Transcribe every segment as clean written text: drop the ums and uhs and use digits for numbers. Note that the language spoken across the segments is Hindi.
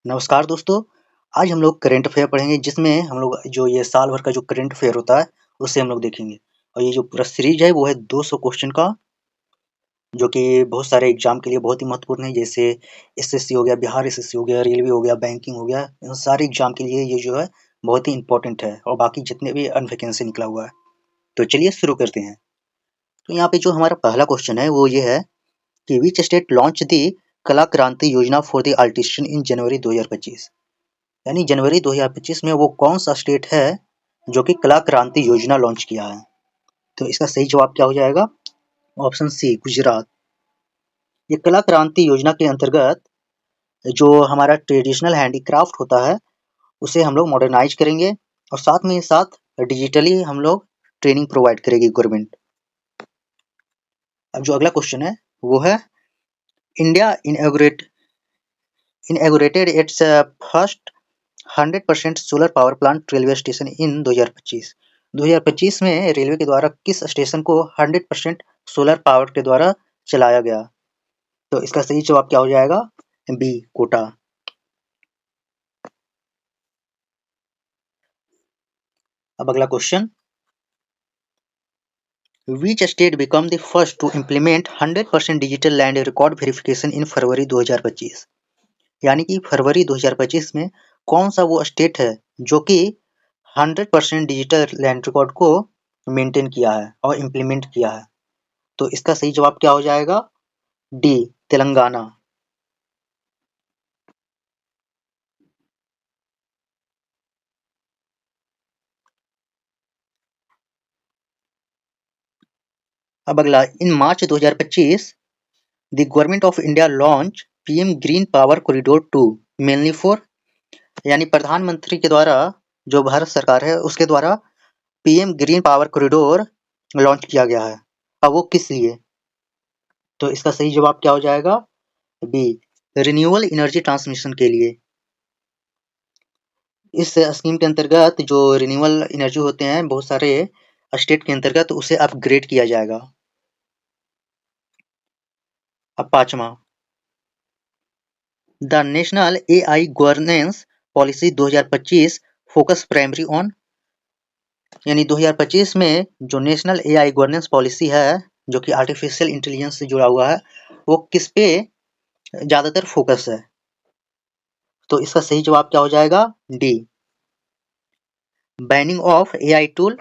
नमस्कार दोस्तों, आज हम लोग करंट अफेयर पढ़ेंगे जिसमें हम लोग जो ये साल भर का जो करंट अफेयर होता है उसे हम लोग देखेंगे। और ये जो पूरा सीरीज है वो है 200 क्वेश्चन का, जो कि बहुत सारे एग्जाम के लिए बहुत ही महत्वपूर्ण है। जैसे एसएससी हो गया, बिहार एसएससी हो गया, रेलवे हो गया, बैंकिंग हो गया, इन सारे एग्जाम के लिए ये जो है बहुत ही इंपॉर्टेंट है। और बाकी जितने भी अनवैकेंसी निकला हुआ है, तो चलिए शुरू करते हैं। तो यहाँ पे जो हमारा पहला क्वेश्चन है वो ये है कि विच स्टेट लॉन्च दी कला क्रांति योजना फॉर द आर्टिस्टियन इन जनवरी 2025। यानी जनवरी 2025 में वो कौन सा स्टेट है जो कि कला क्रांति योजना लॉन्च किया है। तो इसका सही जवाब क्या हो जाएगा? Option C, Gujarat. ये कला क्रांति योजना के अंतर्गत जो हमारा ट्रेडिशनल हैंडीक्राफ्ट होता है उसे हम लोग मॉडर्नाइज करेंगे और साथ में साथ डिजिटली हम लोग ट्रेनिंग प्रोवाइड करेगी गवर्नमेंट। अब जो अगला क्वेश्चन है वो है India inaugurated it's first 100% solar power plant railway station इन 2025। 2025 में रेलवे के द्वारा किस स्टेशन को 100% सोलर पावर के द्वारा चलाया गया? तो इसका सही जवाब क्या हो जाएगा? बी, कोटा। अब अगला question, which state become the first to implement 100% digital land record verification in February 2025। यानी कि फरवरी 2025 में कौन सा वो स्टेट है जो कि 100% डिजिटल लैंड रिकॉर्ड को मेंटेन किया है और इम्प्लीमेंट किया है? तो इसका सही जवाब क्या हो जाएगा? डी, तेलंगाना। अब अगला, इन March 2025 the government of India launch PM green power corridor 2 mainly for. यानी प्रधानमंत्री के द्वारा, जो भारत सरकार है उसके द्वारा PM green power corridor launch किया गया है। अब वो किस लिए? तो इसका सही जवाब क्या हो जाएगा? बी, रिन्यूएबल एनर्जी ट्रांसमिशन के लिए। इस स्कीम के अंतर्गत जो रिन्यूएबल एनर्जी होते हैं बहुत सारे स्टेट के अंतर्गत उसे अपग्रेड किया जाएगा। अब पांचवा, the national AI governance policy 2025 focus primary on. यानी 2025 में जो नेशनल एआई गवर्नेंस पॉलिसी है जो कि आर्टिफिशियल इंटेलिजेंस से जुड़ा हुआ है वो किस पे ज्यादातर फोकस है? तो इसका सही जवाब क्या हो जाएगा? D, banning of AI tool.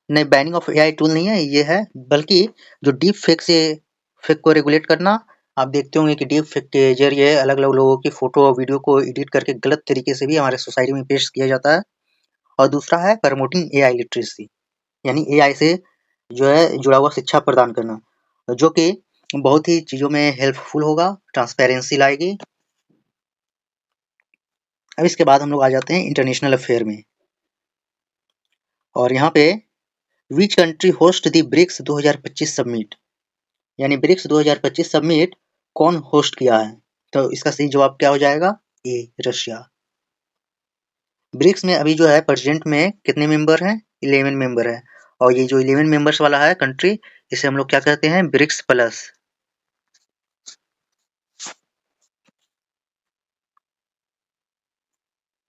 नहीं, बैनिंग ऑफ एआई टूल नहीं है ये है, बल्कि जो डीप फेक से फेक को रेगुलेट करना। आप देखते होंगे कि डीप फेक के जरिए अलग अलग लोगों की फोटो और वीडियो को एडिट करके गलत तरीके से भी हमारे सोसाइटी में पेश किया जाता है। और दूसरा है प्रमोटिंग एआई लिटरेसी, यानी एआई से जो है जुड़ा हुआ शिक्षा प्रदान करना, जो कि बहुत ही चीजों में हेल्पफुल होगा, ट्रांसपेरेंसी लाएगी। अब इसके बाद हम लोग आ जाते हैं इंटरनेशनल अफेयर में। और यहाँ पे which country host the BRICS 2025 summit. यानी ब्रिक्स 2025 समिट कौन होस्ट किया है? तो इसका सही जवाब क्या हो जाएगा? ए, रशिया। ब्रिक्स में अभी जो है प्रेजेंट में कितने मेंबर हैं? 11 मेंबर है। और ये जो 11 मेंबर्स वाला है कंट्री, इसे हम लोग क्या कहते हैं? BRICS plus.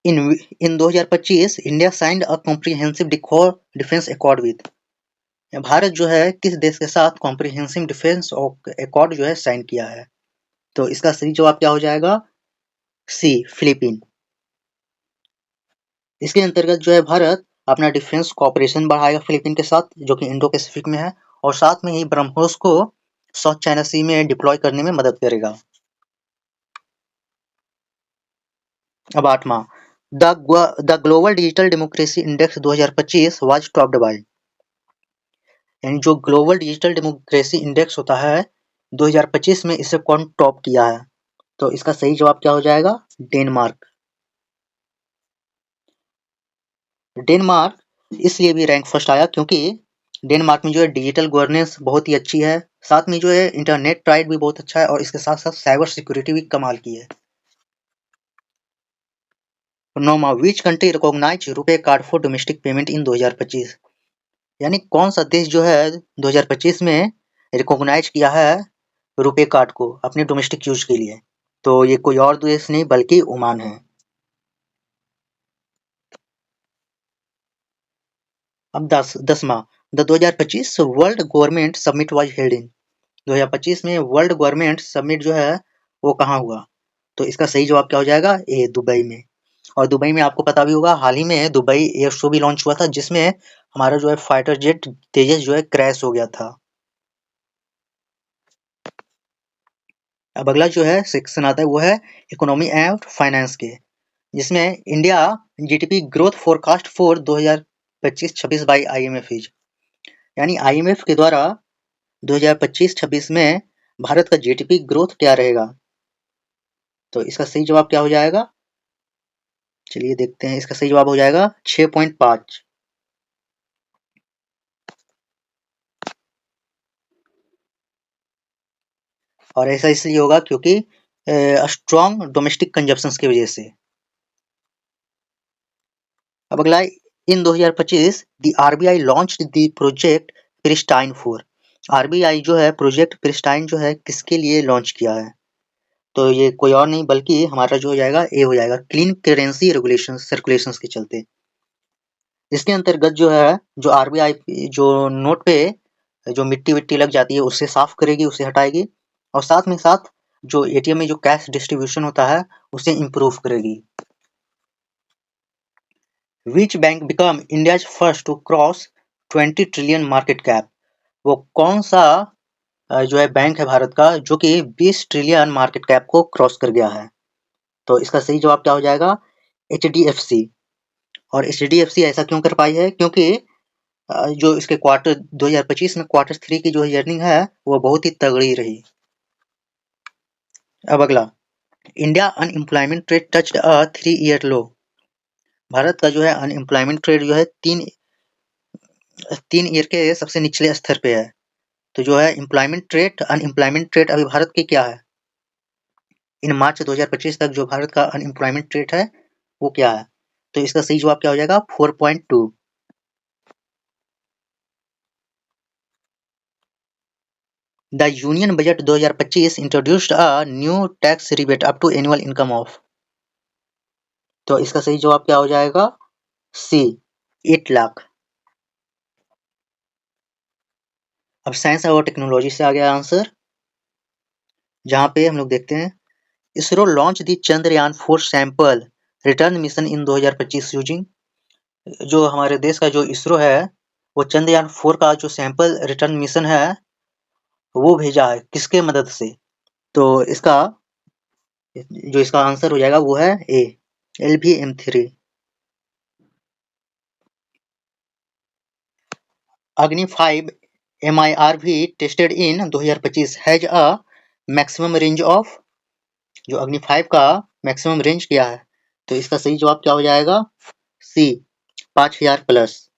In 2025 India signed a comprehensive defence accord with. Bharat जो है किस देश के साथ कॉम्प्रिहेंसिव डिफेंस अकॉर्ड जो है साइन किया है? तो इसका सही जवाब क्या हो जाएगा? सी, फिलीपीन। इसके अंतर्गत जो है भारत अपना डिफेंस कॉपरेशन बढ़ाएगा फिलीपीन के साथ, जो कि इंडो पैसिफिक में है, और साथ में ही ब्रह्मोस को साउथ चाइना सी में डिप्लॉय करने में मदद करेगा। अब आठवां, the global digital democracy index 2025 was topped by. यानी जो ग्लोबल डिजिटल डेमोक्रेसी इंडेक्स होता है 2025 में इसे कौन टॉप किया है? तो इसका सही जवाब क्या हो जाएगा? डेनमार्क। डेनमार्क इसलिए भी रैंक फर्स्ट आया क्योंकि डेनमार्क में जो है डिजिटल गवर्नेंस बहुत ही अच्छी है, साथ में जो है इंटरनेट राइट भी बहुत अच्छा है, और इसके साथ साथ साइबर सिक्योरिटी भी कमाल की है। नौमा, which country recognise RuPay card for domestic payment in 2025। यानी कौन सा देश जो है 2025 में रिकॉग्नाइज किया है रुपे कार्ड को अपने डोमेस्टिक यूज के लिए? तो ये कोई और देश नहीं बल्कि ओमान है। अब 10वां the 2025 world government summit was held in. 2025 में वर्ल्ड गवर्नमेंट समिट जो है वो कहाँ हुआ? तो इसका सही जवाब क्या हो जाएगा? ए, दुबई में। और दुबई में आपको पता भी होगा हाल ही में दुबई एयर शो भी लॉन्च हुआ था जिसमें हमारा जो है फाइटर जेट तेजस जो है क्रैश हो गया था। अब अगला जो है सेक्शन आता है वो है इकोनॉमी एंड फाइनेंस के, जिसमें India GDP growth forecast for 2025-26 by IMF is, यानी आईएमएफ के द्वारा 2025-26 में भारत का जीडीपी ग्रोथ क्या रहेगा? तो इसका सही जवाब क्या हो जाएगा? चलिए देखते हैं। इसका सही जवाब हो जाएगा 6.5। और ऐसा इसलिए होगा क्योंकि स्ट्रॉन्ग डोमेस्टिक कंजप्शन की वजह से। अब अगला इन 2025 the RBI launched the project pristine 4। RBI जो है प्रोजेक्ट प्रिस्टाइन जो है किसके लिए लॉन्च किया है? तो ये कोई और नहीं बल्कि हमारा जो हो जाएगा ए हो जाएगा, क्लीन करेंसी रेगुलेशन सर्कुलेशन के चलते। इसके अंतर्गत जो है जो आरबीआई जो नोट पे जो मिट्टी विट्टी लग जाती है उससे साफ करेगी, उसे हटाएगी, और साथ में साथ जो एटीएम में जो कैश डिस्ट्रीब्यूशन होता है उसे इम्प्रूव करेगी। Which bank become India's first to cross 20 trillion market cap? वो कौन सा जो है बैंक है भारत का जो कि 20 ट्रिलियन मार्केट कैप को क्रॉस कर गया है? तो इसका सही जवाब क्या हो जाएगा? एचडीएफसी। और एचडीएफसी ऐसा क्यों कर पाई है? क्योंकि जो इसके क्वार्टर 2025 में क्वार्टर 3 की जो अर्निंग है वो बहुत ही तगड़ी रही। अब अगला इंडिया अनएम्प्लॉयमेंट रेट टच्ड अ 3-year लो। भारत का जो है अनएम्प्लॉयमेंट रेट जो है 3 ईयर के सबसे निचले स्तर पे है। तो जो है एम्प्लॉयमेंट रेट अनएम्प्लॉयमेंट रेट अभी भारत की क्या है? इन मार्च 2025 तक जो भारत का अनएम्प्लॉयमेंट रेट है वो क्या है? तो इसका सही जवाब क्या हो जाएगा? 4.2। The union budget 2025 introduced a new tax rebate up to annual income of. तो इसका सही जवाब क्या हो जाएगा? सी, 8 लाख। अब साइंस और टेक्नोलॉजी से आ गया आंसर, जहाँ पे हम लोग देखते हैं ISRO launch the Chandrayaan 4 sample return mission in 2025 using. जो हमारे देश का जो इसरो है वो चंद्रयान 4 का जो सैंपल रिटर्न मिशन है वो भेजा है किसके मदद से? तो इसका जो इसका आंसर हो जाएगा वो है ए, LVM-3। अग्नि 5 MIRV tested in 2025 has a maximum range of. जो अग्नि 5 का मैक्सिमम रेंज क्या है? तो इसका सही जवाब क्या हो जाएगा? C, 5000 plus.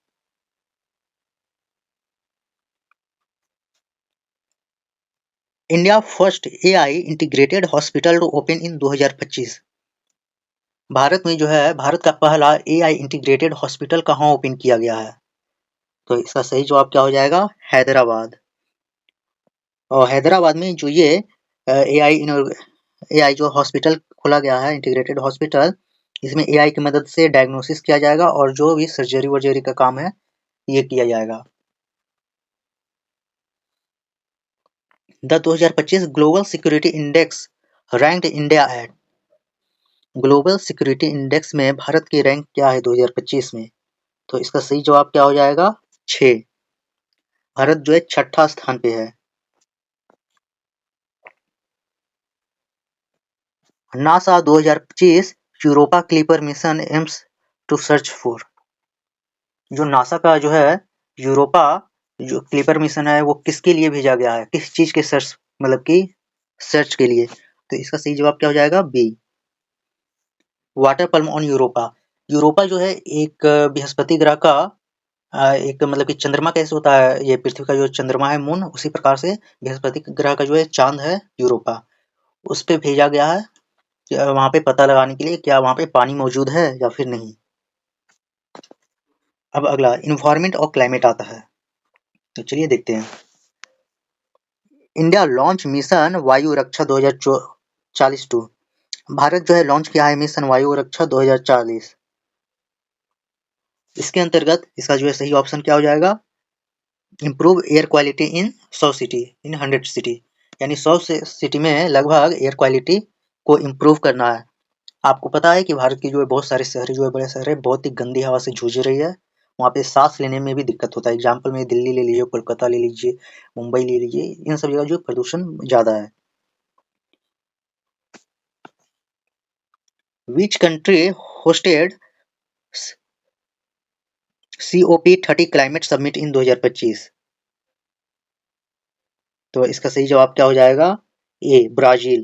India first AI integrated hospital to open in 2025। Bharat में जो है भारत का पहला एआई इंटीग्रेटेड हॉस्पिटल कहाँ ओपन किया गया है? तो इसका सही जवाब क्या हो जाएगा? हैदराबाद। और हैदराबाद में जो ये एआई जो हॉस्पिटल खोला गया है इंटीग्रेटेड हॉस्पिटल, इसमें एआई की मदद से डायग्नोसिस किया जाएगा और जो भी सर्जरी वर्जरी का काम है ये किया जाएगा। The 2025 global security index ranked India at. Global security index में भारत की रैंक क्या है 2025 में? तो इसका सही जवाब क्या हो जाएगा? 6। भारत जो है 6ठा स्थान पे है। NASA 2025 Europa Clipper mission aims to search for. जो नासा का जो है यूरोपा जो क्लिपर मिशन है वो किसके लिए भेजा गया है? किस चीज के सर्च मतलब कि सर्च के लिए? तो इसका सही जवाब क्या हो जाएगा? B, water plume on Europa. Europa जो है एक बृहस्पति ग्रह का एक मतलब कि चंद्रमा कैसे होता है, ये पृथ्वी का जो चंद्रमा है मून, उसी प्रकार से बृहस्पति ग्रह का जो है चांद है यूरोपा, उस पे भेजा गया है वहां पे पता लगाने के लिए क्या वहां पे पानी मौजूद है या फिर नहीं। अब अगला इन्वायरमेंट और क्लाइमेट आता है, तो चलिए देखते हैं। इंडिया लॉन्च मिशन वायु रक्षा 2024। 42। भारत जो है लॉन्च किया है मिशन वायु रक्षा 2040। इसके अंतर्गत इसका जो है सही ऑप्शन क्या हो जाएगा? Improve air quality in 100 city in 100 city, यानी 100 सिटी में लगभग एयर क्वालिटी को इम्प्रूव करना है। आपको पता है कि भारत की जो है बहुत सारे शहर जो है बड़े शहर है बहुत ही गंदी हवा से जूझ रही है, वहाँ पे सांस लेने में भी दिक्कत होता है। एग्जाम्पल में दिल्ली ले लीजिए, कोलकाता ले लीजिए, मुंबई ले लीजिए, इन सब जगह जो प्रदूषण ज्यादा है। Which country hosted COP30 climate summit in 2025? तो इसका सही जवाब क्या हो जाएगा? ए Brazil.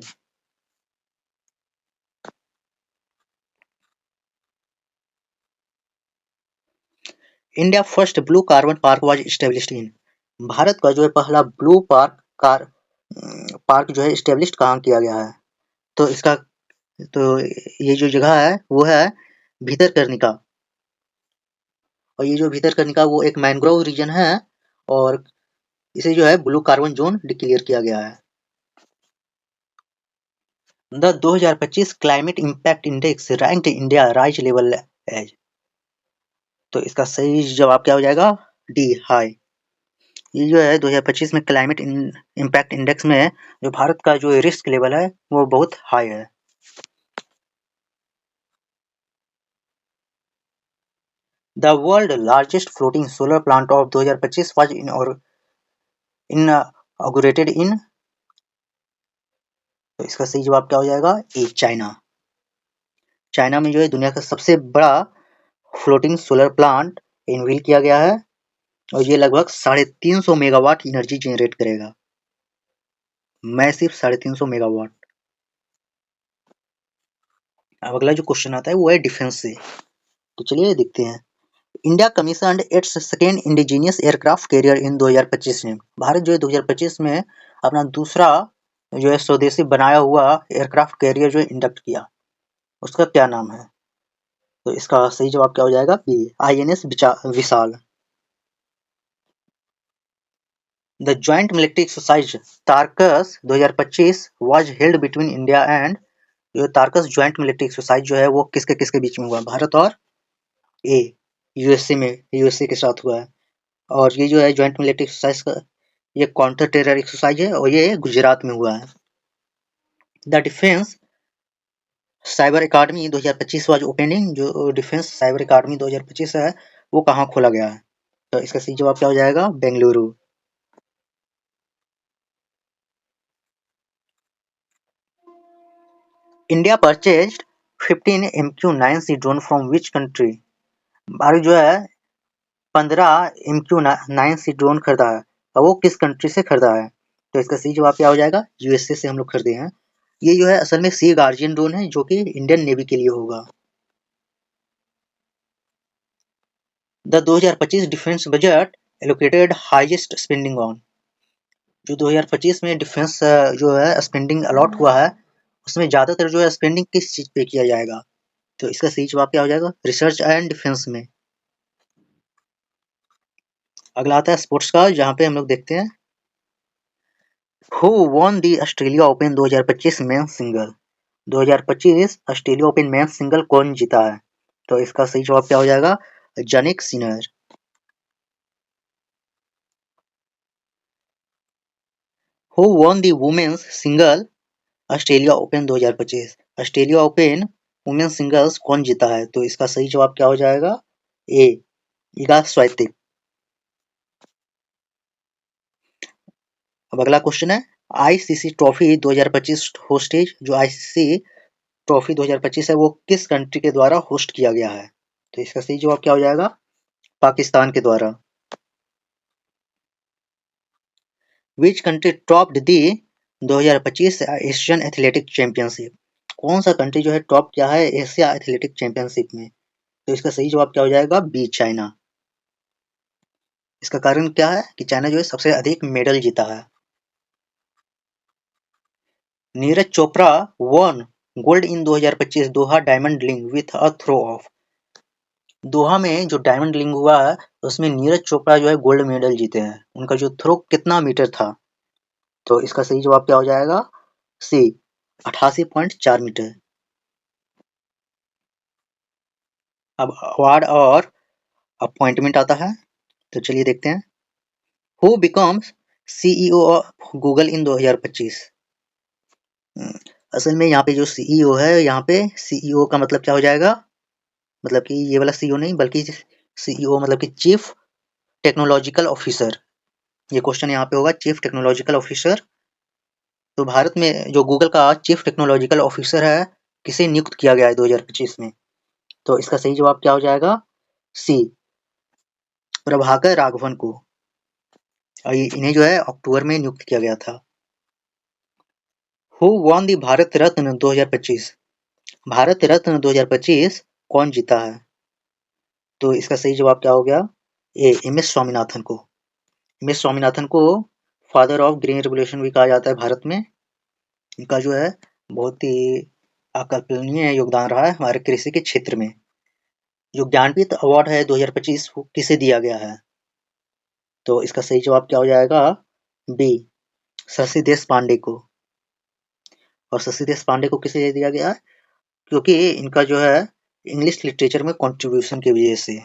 India first blue carbon park was established in? Bharat का जो है पहला ब्लू पार्क जो है एस्टेब्लिश कहाँ किया गया है? तो इसका तो ये जो जगह है वो है भीतरकनिका, और ये जो भीतरकनिका वो एक मैंग्रोव रीजन है, और इसे जो है ब्लू कार्बन जोन डिक्लेयर किया गया है। The 2025 climate impact index ranked India rise level as? तो इसका सही जवाब क्या हो जाएगा? D high. ये जो है 2025 में क्लाइमेट इम्पैक्ट इंडेक्स में जो भारत का जो रिस्क लेवल है वो बहुत हाई है। The world largest floating solar plant of 2025 was inaugurated इन? तो इसका सही जवाब क्या हो जाएगा? A China. चाइना में जो है दुनिया का सबसे बड़ा फ्लोटिंग सोलर प्लांट इनविल किया गया है, और ये लगभग 350 मेगावाट एनर्जी जनरेट करेगा। Massive 350 megawatt. अब अगला जो क्वेश्चन आता है वो है डिफेंस से, तो चलिए देखते हैं। India commissioned its second indigenous aircraft carrier in 2025 में? भारत जो है 2025 में अपना दूसरा जो है स्वदेशी बनाया हुआ एयरक्राफ्ट कैरियर जो है इंडक्ट किया, उसका क्या नाम है? तो इसका सही जवाब क्या हो जाएगा? B INS Vishal. The joint military exercise Tarkash 2025 was held between India and? जो तारकस ज्वाइंट मिलिट्री एक्सरसाइज जो है वो किसके किसके बीच में हुआ? भारत और ए यूएसए में, यूएसए के साथ हुआ है। और ये जो है ज्वाइंट मिलिट्री एक्सरसाइज का ये काउंटर टेरर एक्सरसाइज है, और ये गुजरात में हुआ है। The defence cyber academy 2025 was opening? जो डिफेंस साइबर अकादमी 2025 है वो कहाँ खोला गया है? तो इसका सही जवाब क्या हो जाएगा? Bengaluru. India purchased 15 MQ-9C drone from which country? Bharat जो है 15 MQ-9C ड्रोन खरीदा है, और वो किस कंट्री से खरीदा है? तो इसका सही जवाब क्या हो जाएगा? यूएसए से हम लोग खरीदे हैं। ये जो है असल में सी गार्जियन ड्रोन है जो कि इंडियन नेवी के लिए होगा। The 2025 defence budget allocated highest spending on? जो 2025 में डिफेंस जो है स्पेंडिंग अलॉट हुआ है उसमें ज्यादातर जो है स्पेंडिंग किस चीज पे किया जाएगा? तो इसका सही जवाब क्या हो जाएगा? रिसर्च एंड डिफेंस में। अगला आता है स्पोर्ट्स का, जहाँ पे हम लोग देखते हैं who won the Australia Open 2025 men's single? 2025 Australia open men's single कौन जीता है? तो इसका सही जवाब क्या हो जाएगा? Jannik Sinner. Who won the women's single Australia Open 2025? Australia Open women singles कौन जीता है? तो इसका सही जवाब क्या हो जाएगा? ए इगा स्वातिक। अब अगला क्वेश्चन है आईसीसी ट्रॉफी 2025 होस्टेज, जो आईसीसी ट्रॉफी 2025 है वो किस कंट्री के द्वारा होस्ट किया गया है? तो इसका सही जवाब क्या हो जाएगा? पाकिस्तान के द्वारा। Which country topped the 2025 Asian athletic championship? कौन सा कंट्री जो है टॉप किया है एशिया एथलेटिक चैंपियनशिप में? तो इसका सही जवाब क्या हो जाएगा? B China. इसका कारण क्या है कि चाइना जो है सबसे अधिक मेडल जीता है। Neeraj Chopra one gold in 2025 Doha diamond लिंग विथ अ थ्रो ऑफ? दोहा में जो डायमंड लिंग हुआ है उसमें नीरज चोपड़ा जो है गोल्ड मेडल जीते हैं। उनका जो थ्रो कितना मीटर था? तो इसका सही जवाब क्या हो जाएगा? C 88.4 metre. अब अवार्ड और अपॉइंटमेंट आता है, तो चलिए देखते हैं। Who becomes CEO of Google in 2025? असल में यहाँ पे जो सीईओ है, यहाँ पे सीईओ का मतलब क्या हो जाएगा, मतलब कि ये वाला सीईओ नहीं, बल्कि सीईओ मतलब कि चीफ टेक्नोलॉजिकल ऑफिसर। ये क्वेश्चन यहाँ पे होगा, चीफ टेक्नोलॉजिकल ऑफिसर। तो भारत में जो गूगल का चीफ टेक्नोलॉजिकल ऑफिसर है, किसे नियुक्त किया गया है 2025 में? तो इसका सही जवाब क्या हो जाएगा? सी, प्रभाकर राघवन को। और इन्हें जो है अक्टूबर में नियुक्त किया गया था। हु वॉन दी भारत रत्न 2025? भारत रत्न 2025 कौन जीता है? तो इसका सही जवाब क्या हो गया? ए, एम एस स्वामीनाथन को। एम एस स्वामीनाथन को फादर ऑफ ग्रीन रेवोल्यूशन भी कहा जाता है भारत में। इनका जो है बहुत ही अकल्पनीय योगदान रहा है हमारे कृषि के क्षेत्र में। जो ज्ञानपीठ अवार्ड है 2025 वो किसे दिया गया है? तो इसका सही जवाब क्या हो जाएगा? बी, शशि देश पांडे को। और शशि देश पांडे को किसे दिया गया है? क्योंकि इनका जो है इंग्लिश लिटरेचर में कंट्रीब्यूशन की वजह से।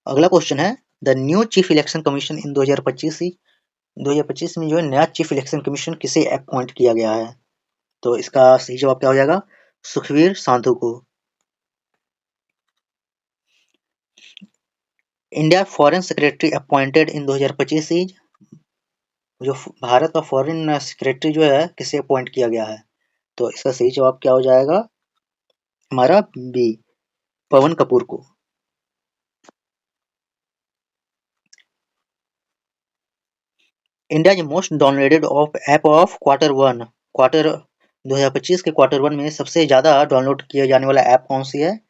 अगला क्वेश्चन है, the new chief election commission इन 2025 में जो है नया चीफ इलेक्शन कमीशन किसे अपॉइंट किया गया है? तो इसका सही जवाब क्या हो जाएगा? सुखवीर सांधु को। India foreign secretary appointed in 2025 is, जो भारत का फॉरेन सेक्रेटरी जो है किसे अपॉइंट किया गया है? तो इसका सही जवाब क्या हो जाएगा? हमारा बी, पवन कपूर को। India most downloaded of app of quarter 2025 के क्वार्टर 1 में सबसे ज्यादा डाउनलोड किया जाने वाला ऐप कौन सी है?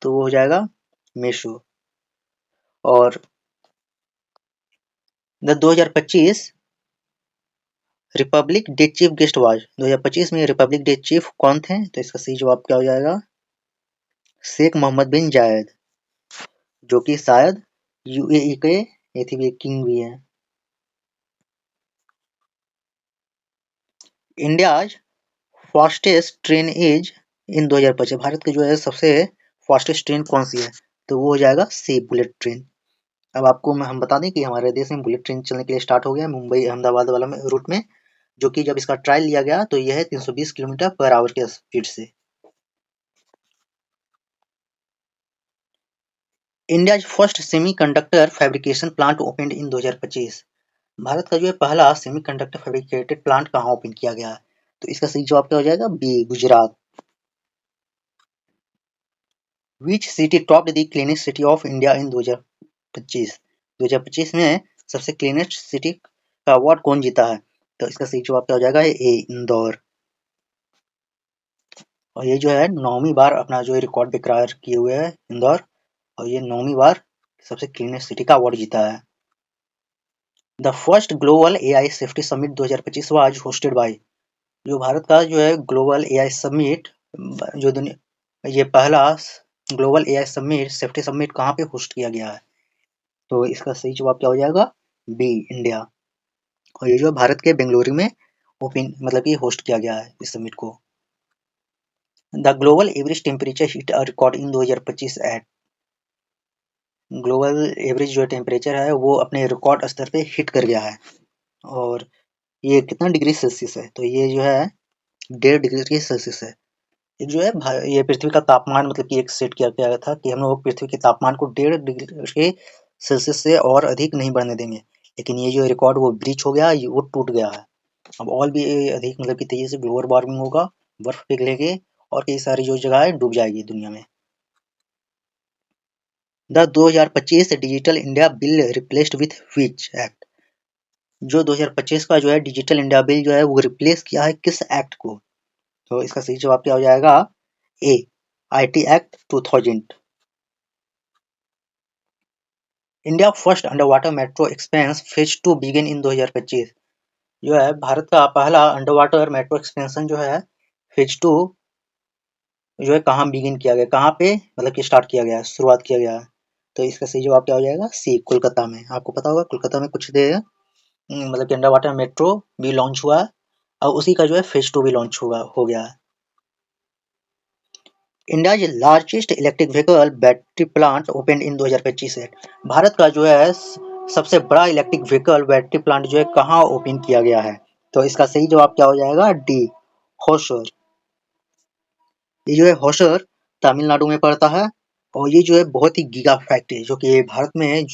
तो वो हो जाएगा मीशो। और 2025 Republic day chief guest was, 2025 में रिपब्लिक डे चीफ कौन थे? तो इसका सही जवाब क्या हो जाएगा? शेख मोहम्मद बिन जायद, जो कि शायद यूएई के ये किंग भी हैं। India's fastest train is in 2025, Bharat की जो है सबसे फास्टेस्ट ट्रेन कौन सी है? तो वो हो जाएगा सी, बुलेट ट्रेन। अब आपको हम बता दें कि हमारे देश में बुलेट ट्रेन चलने के लिए स्टार्ट हो गया मुंबई अहमदाबाद वाला रूट में, जो कि जब इसका ट्रायल लिया गया तो यह है 320 किलोमीटर पर आवर के स्पीड से। India first semiconductor fabrication plant opened इन 2025, भारत का जो है पहला सेमीकंडक्टर फैब्रिकेटेड प्लांट कहाँ ओपन किया गया है? तो इसका सही जवाब क्या हो जाएगा? B, Gujarat. Which city topped the cleanest city of India in 2025, 2025 में सबसे क्लीनेस्ट सिटी का अवार्ड कौन जीता है? तो इसका सही जवाब क्या हो जाएगा? ए, इंदौर। और ये जो है 9वीं बार अपना जो है रिकॉर्ड बेकरार किए हुए है इंदौर, और ये 9वीं बार सबसे क्लीनेस्ट सिटी का अवार्ड जीता है। The first global AI safety summit 2025 was hosted by, जो भारत का जो है ग्लोबल एआई समिट, जो दुनिया ये पहला global AI summit safety summit कहाँ पे होस्ट किया गया है? तो इसका सही जवाब क्या हो जाएगा? B, India. और ये जो भारत के बेंगलुरु में ओपन मतलब कि होस्ट किया गया है इस समिट को। The global average temperature hit a record in 2025 at, global average जो टेम्परेचर है वो अपने रिकॉर्ड स्तर पे हिट कर गया है। और ये कितना डिग्री सेल्सियस है? तो ये जो है 1.5 डिग्री सेल्सियस है। एक जो है ये पृथ्वी का तापमान मतलब कि एक सेट किया गया था कि हम लोग पृथ्वी के तापमान को 1.5 डिग्री सेल्सियस से और अधिक नहीं बढ़ने देंगे, लेकिन ये जो रिकॉर्ड वो ब्रीच हो गया, वो टूट गया है। अब और भी अधिक मतलब कि तेजी से ग्लोबल वार्मिंग होगा, बर्फ पिघलेगी और कई सारी जो जगह है डूब जाएगी दुनिया में। The 2025 digital India bill replaced with which act, जो 2025 का जो है डिजिटल इंडिया बिल जो है वो रिप्लेस किया है किस एक्ट को? तो इसका सही जवाब क्या हो जाएगा? A, IT act 2000। India first under water metro expanse phase 2 begin in 2025, जो है भारत का पहला अंडर वाटर मेट्रो एक्सपेंशन जो है फेज 2 जो है कहाँ बिगिन किया गया, कहाँ पे मतलब कि स्टार्ट किया गया है, शुरुआत किया गया है? तो इसका सही जवाब क्या हो जाएगा? सी, कोलकाता में। आपको पता होगा कोलकाता में कुछ देर मतलब कि अंडर वाटर मेट्रो भी लॉन्च हुआ है, और उसी का जो है फेज 2 भी लॉन्च हो गया है। India largest electric vehicle battery plant open in 2025 है। भारत का जो है सबसे बड़ा इलेक्ट्रिक व्हीकल बैटरी प्लांट जो है कहाँ ओपन किया गया है? तो इसका सही जवाब क्या हो जाएगा? डी, होसर। ये जो है होसर तमिलनाडु में पड़ता है और ये जो है बहुत ही गीगा फैक्ट्री है जो कि भारत में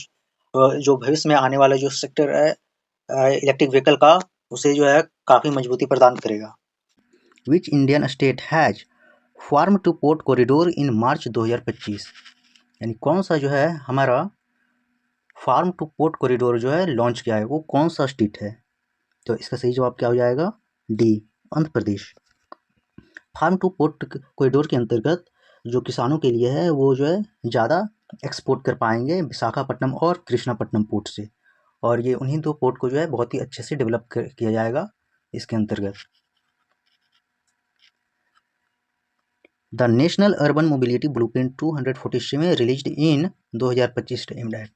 जो भविष्य में आने वाला जो सेक्टर है इलेक्ट्रिक व्हीकल का उसे जो है काफी मजबूती प्रदान करेगा। Which Indian state has farm to port corridor in March 2025? यानी कौन सा जो है हमारा फार्म टू पोर्ट कॉरिडोर जो है लॉन्च किया है वो कौन सा स्टेट है? तो इसका सही जवाब क्या हो जाएगा? D, Andhra Pradesh. Farm to port corridor के अंतर्गत जो किसानों के लिए है वो जो है ज़्यादा एक्सपोर्ट कर पाएंगे विशाखापट्टनम और कृष्णापट्टनम पोर्ट से, और ये उन्हीं दो पोर्ट को जो है बहुत ही अच्छे से डेवलप किया जाएगा इसके अंतर्गत। The national urban mobility blueprint 247 released in 2025 aimed at.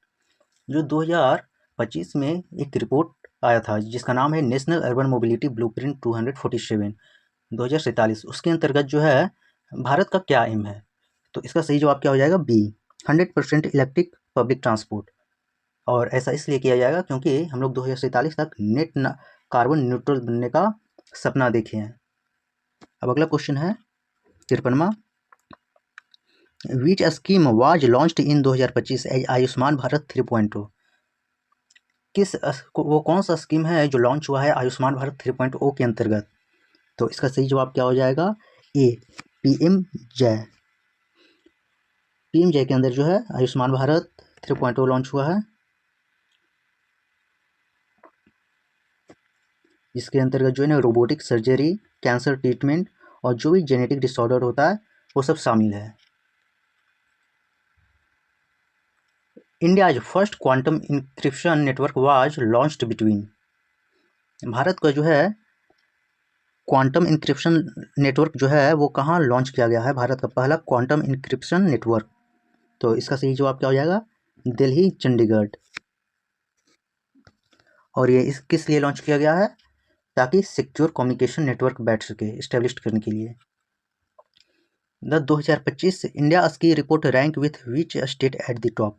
जो 2025 में एक रिपोर्ट आया था जिसका नाम है नेशनल अर्बन मोबिलिटी ब्लूप्रिंट 247 2047, उसके अंतर्गत जो है भारत का क्या एम है? तो इसका सही जवाब क्या हो जाएगा? B, 100% electric public transport. और ऐसा इसलिए किया जाएगा क्योंकि हम लोग 2047 तक कार्बन न्यूट्रल बनने का सपना देखे हैं। अब अगला क्वेश्चन है 53वां। Which scheme was launched in 2025 as Ayushman Bharat 3.0? वो कौन सा स्कीम है जो लॉन्च हुआ है आयुष्मान भारत 3.0 के अंतर्गत? तो इसका सही जवाब क्या हो जाएगा? ए, पीएम जय। पीएम जय के अंदर जो है आयुष्मान भारत 3.0 लॉन्च हुआ है, जिसके अंतर्गत जो है ना रोबोटिक सर्जरी, कैंसर ट्रीटमेंट और जो भी जेनेटिक डिसऑर्डर होता है वो सब शामिल है। India's first quantum encryption network was launched between. Bharat का जो है क्वांटम इंक्रिप्शन नेटवर्क जो है वो कहाँ लॉन्च किया गया है? भारत का पहला क्वांटम इंक्रिप्शन नेटवर्क। तो इसका सही जवाब क्या हो जाएगा? दिल्ली, चंडीगढ़। और ये किस लिए लॉन्च किया गया है? ताकि सिक्योर कम्युनिकेशन नेटवर्क बैठ सके इस्टेब्लिश करने के लिए। The 2025 India ski report rank with which state at the top?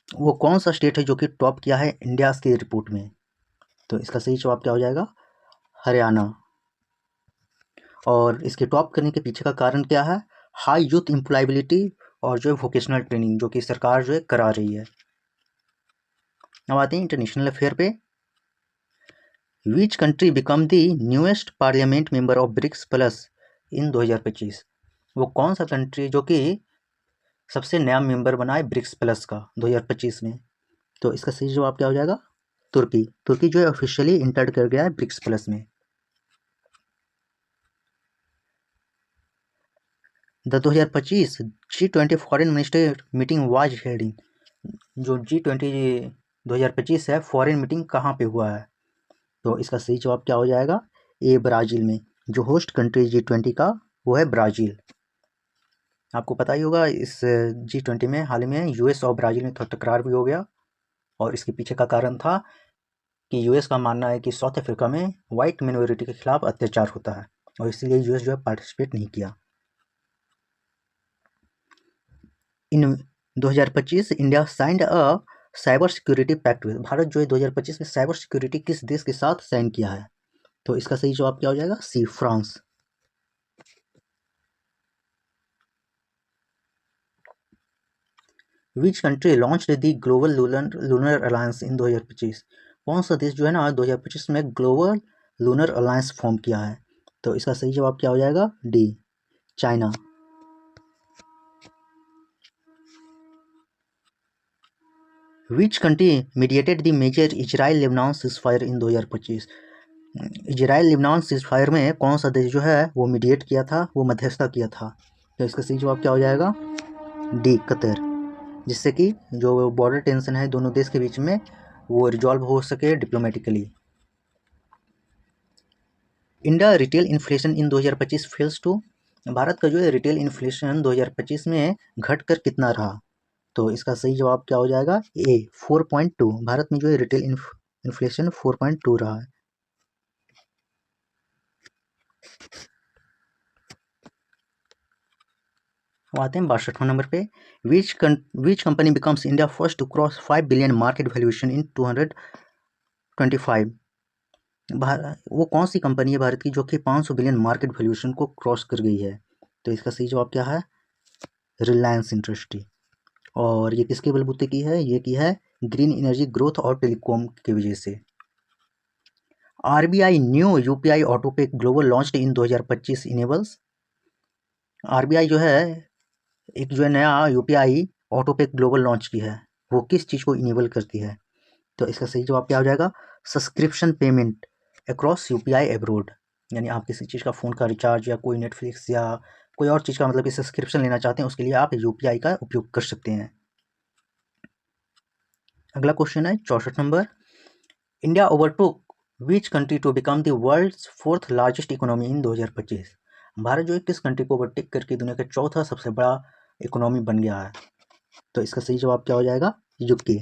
वो कौन सा स्टेट है जो कि टॉप किया है इंडिया स्की रिपोर्ट में? तो इसका सही जवाब क्या हो जाएगा? हरियाणा। और इसके टॉप करने के पीछे का कारण क्या है? हाई यूथ एम्प्लॉयबिलिटी और जो है वोकेशनल ट्रेनिंग जो कि सरकार जो है करा रही है। अब आते हैं इंटरनेशनल अफेयर पे। Which country become the newest parliament member of BRICS plus in 2025? वो कौन सा कंट्री जो कि सबसे नया मेंबर बना है ब्रिक्स प्लस का 2025 में? तो इसका सही जवाब क्या हो जाएगा? तुर्की। तुर्की जो है ऑफिशियली इंटर कर गया है ब्रिक्स प्लस में। The 2025 G20 foreign minister meeting was held. जो G20 2025 है फॉरेन मीटिंग कहाँ पे हुआ है? तो इसका सही जवाब क्या हो जाएगा? ए, ब्राज़ील में। जो होस्ट कंट्री G20 का वो है ब्राज़ील। आपको पता ही होगा इस G20 में हाल ही में यूएस और ब्राज़ील में थोड़ा टकरार भी हो गया, और इसके पीछे का कारण था कि यूएस का मानना है कि साउथ अफ्रीका में वाइट मिनोरिटी के खिलाफ अत्याचार होता है और इसीलिए यूएस जो है पार्टिसिपेट नहीं किया। In 2025 India signed a cyber security pact with. Bharat जो है 2025 में साइबर सिक्योरिटी किस देश के साथ साइन किया है? तो इसका सही जवाब क्या हो जाएगा? C, France. Which country launched the global lunar alliance in 2025? कौन सा देश जो है ना 2025 में ग्लोबल लूनर अलायंस फॉर्म किया है? तो इसका सही जवाब क्या हो जाएगा? D, China. Which country mediated the major Israel Lebanon ceasefire in 2025? Israel Lebanon ceasefire में कौन सा देश जो है वो मीडिएट किया था, वो मध्यस्थता किया था? तो इसका सही जवाब क्या हो जाएगा? D, Qatar. जिससे कि जो बॉर्डर टेंशन है दोनों देश के बीच में वो रिजॉल्व हो सके diplomatically. India retail inflation in 2025 falls to. Bharat का जो है रिटेल इन्फ्लेशन 2025 में घटकर कितना रहा? तो इसका सही जवाब क्या हो जाएगा? ए, 4.2। भारत में जो है रिटेल इन्फ्लेशन 4.2 रहा है। आते हैं 62वां नंबर पे, which company becomes India first to cross 5 billion market valuation in 225। वो कौन सी कंपनी है भारत की जो कि 500 बिलियन मार्केट वैल्यूएशन को क्रॉस कर गई है? तो इसका सही जवाब क्या है? रिलायंस इंडस्ट्री। और ये किसके बलबूते की है? ये की है ग्रीन एनर्जी ग्रोथ और टेलीकॉम की वजह से। आरबीआई न्यू यूपीआई ऑटो पे global launched in 2025 enables. RBI जो है एक जो है नया यूपीआई ऑटो पे ग्लोबल लॉन्च की है, वो किस चीज़ को इनेबल करती है? तो इसका सही जवाब क्या हो जाएगा? Subscription payment across UPI abroad. यानी आप किसी चीज़ का फ़ोन का रिचार्ज या कोई नेटफ्लिक्स या कोई और चीज़ का मतलब कि सब्सक्रिप्शन लेना चाहते हैं, उसके लिए आप यूपीआई का उपयोग कर सकते हैं। अगला क्वेश्चन है 64 number, India overtook which country to become the world's 4th largest economy in 2025। Bharat जो है किस कंट्री को ओवरटेक करके दुनिया का चौथा सबसे बड़ा इकोनॉमी बन गया है? तो इसका सही जवाब क्या हो जाएगा? UK.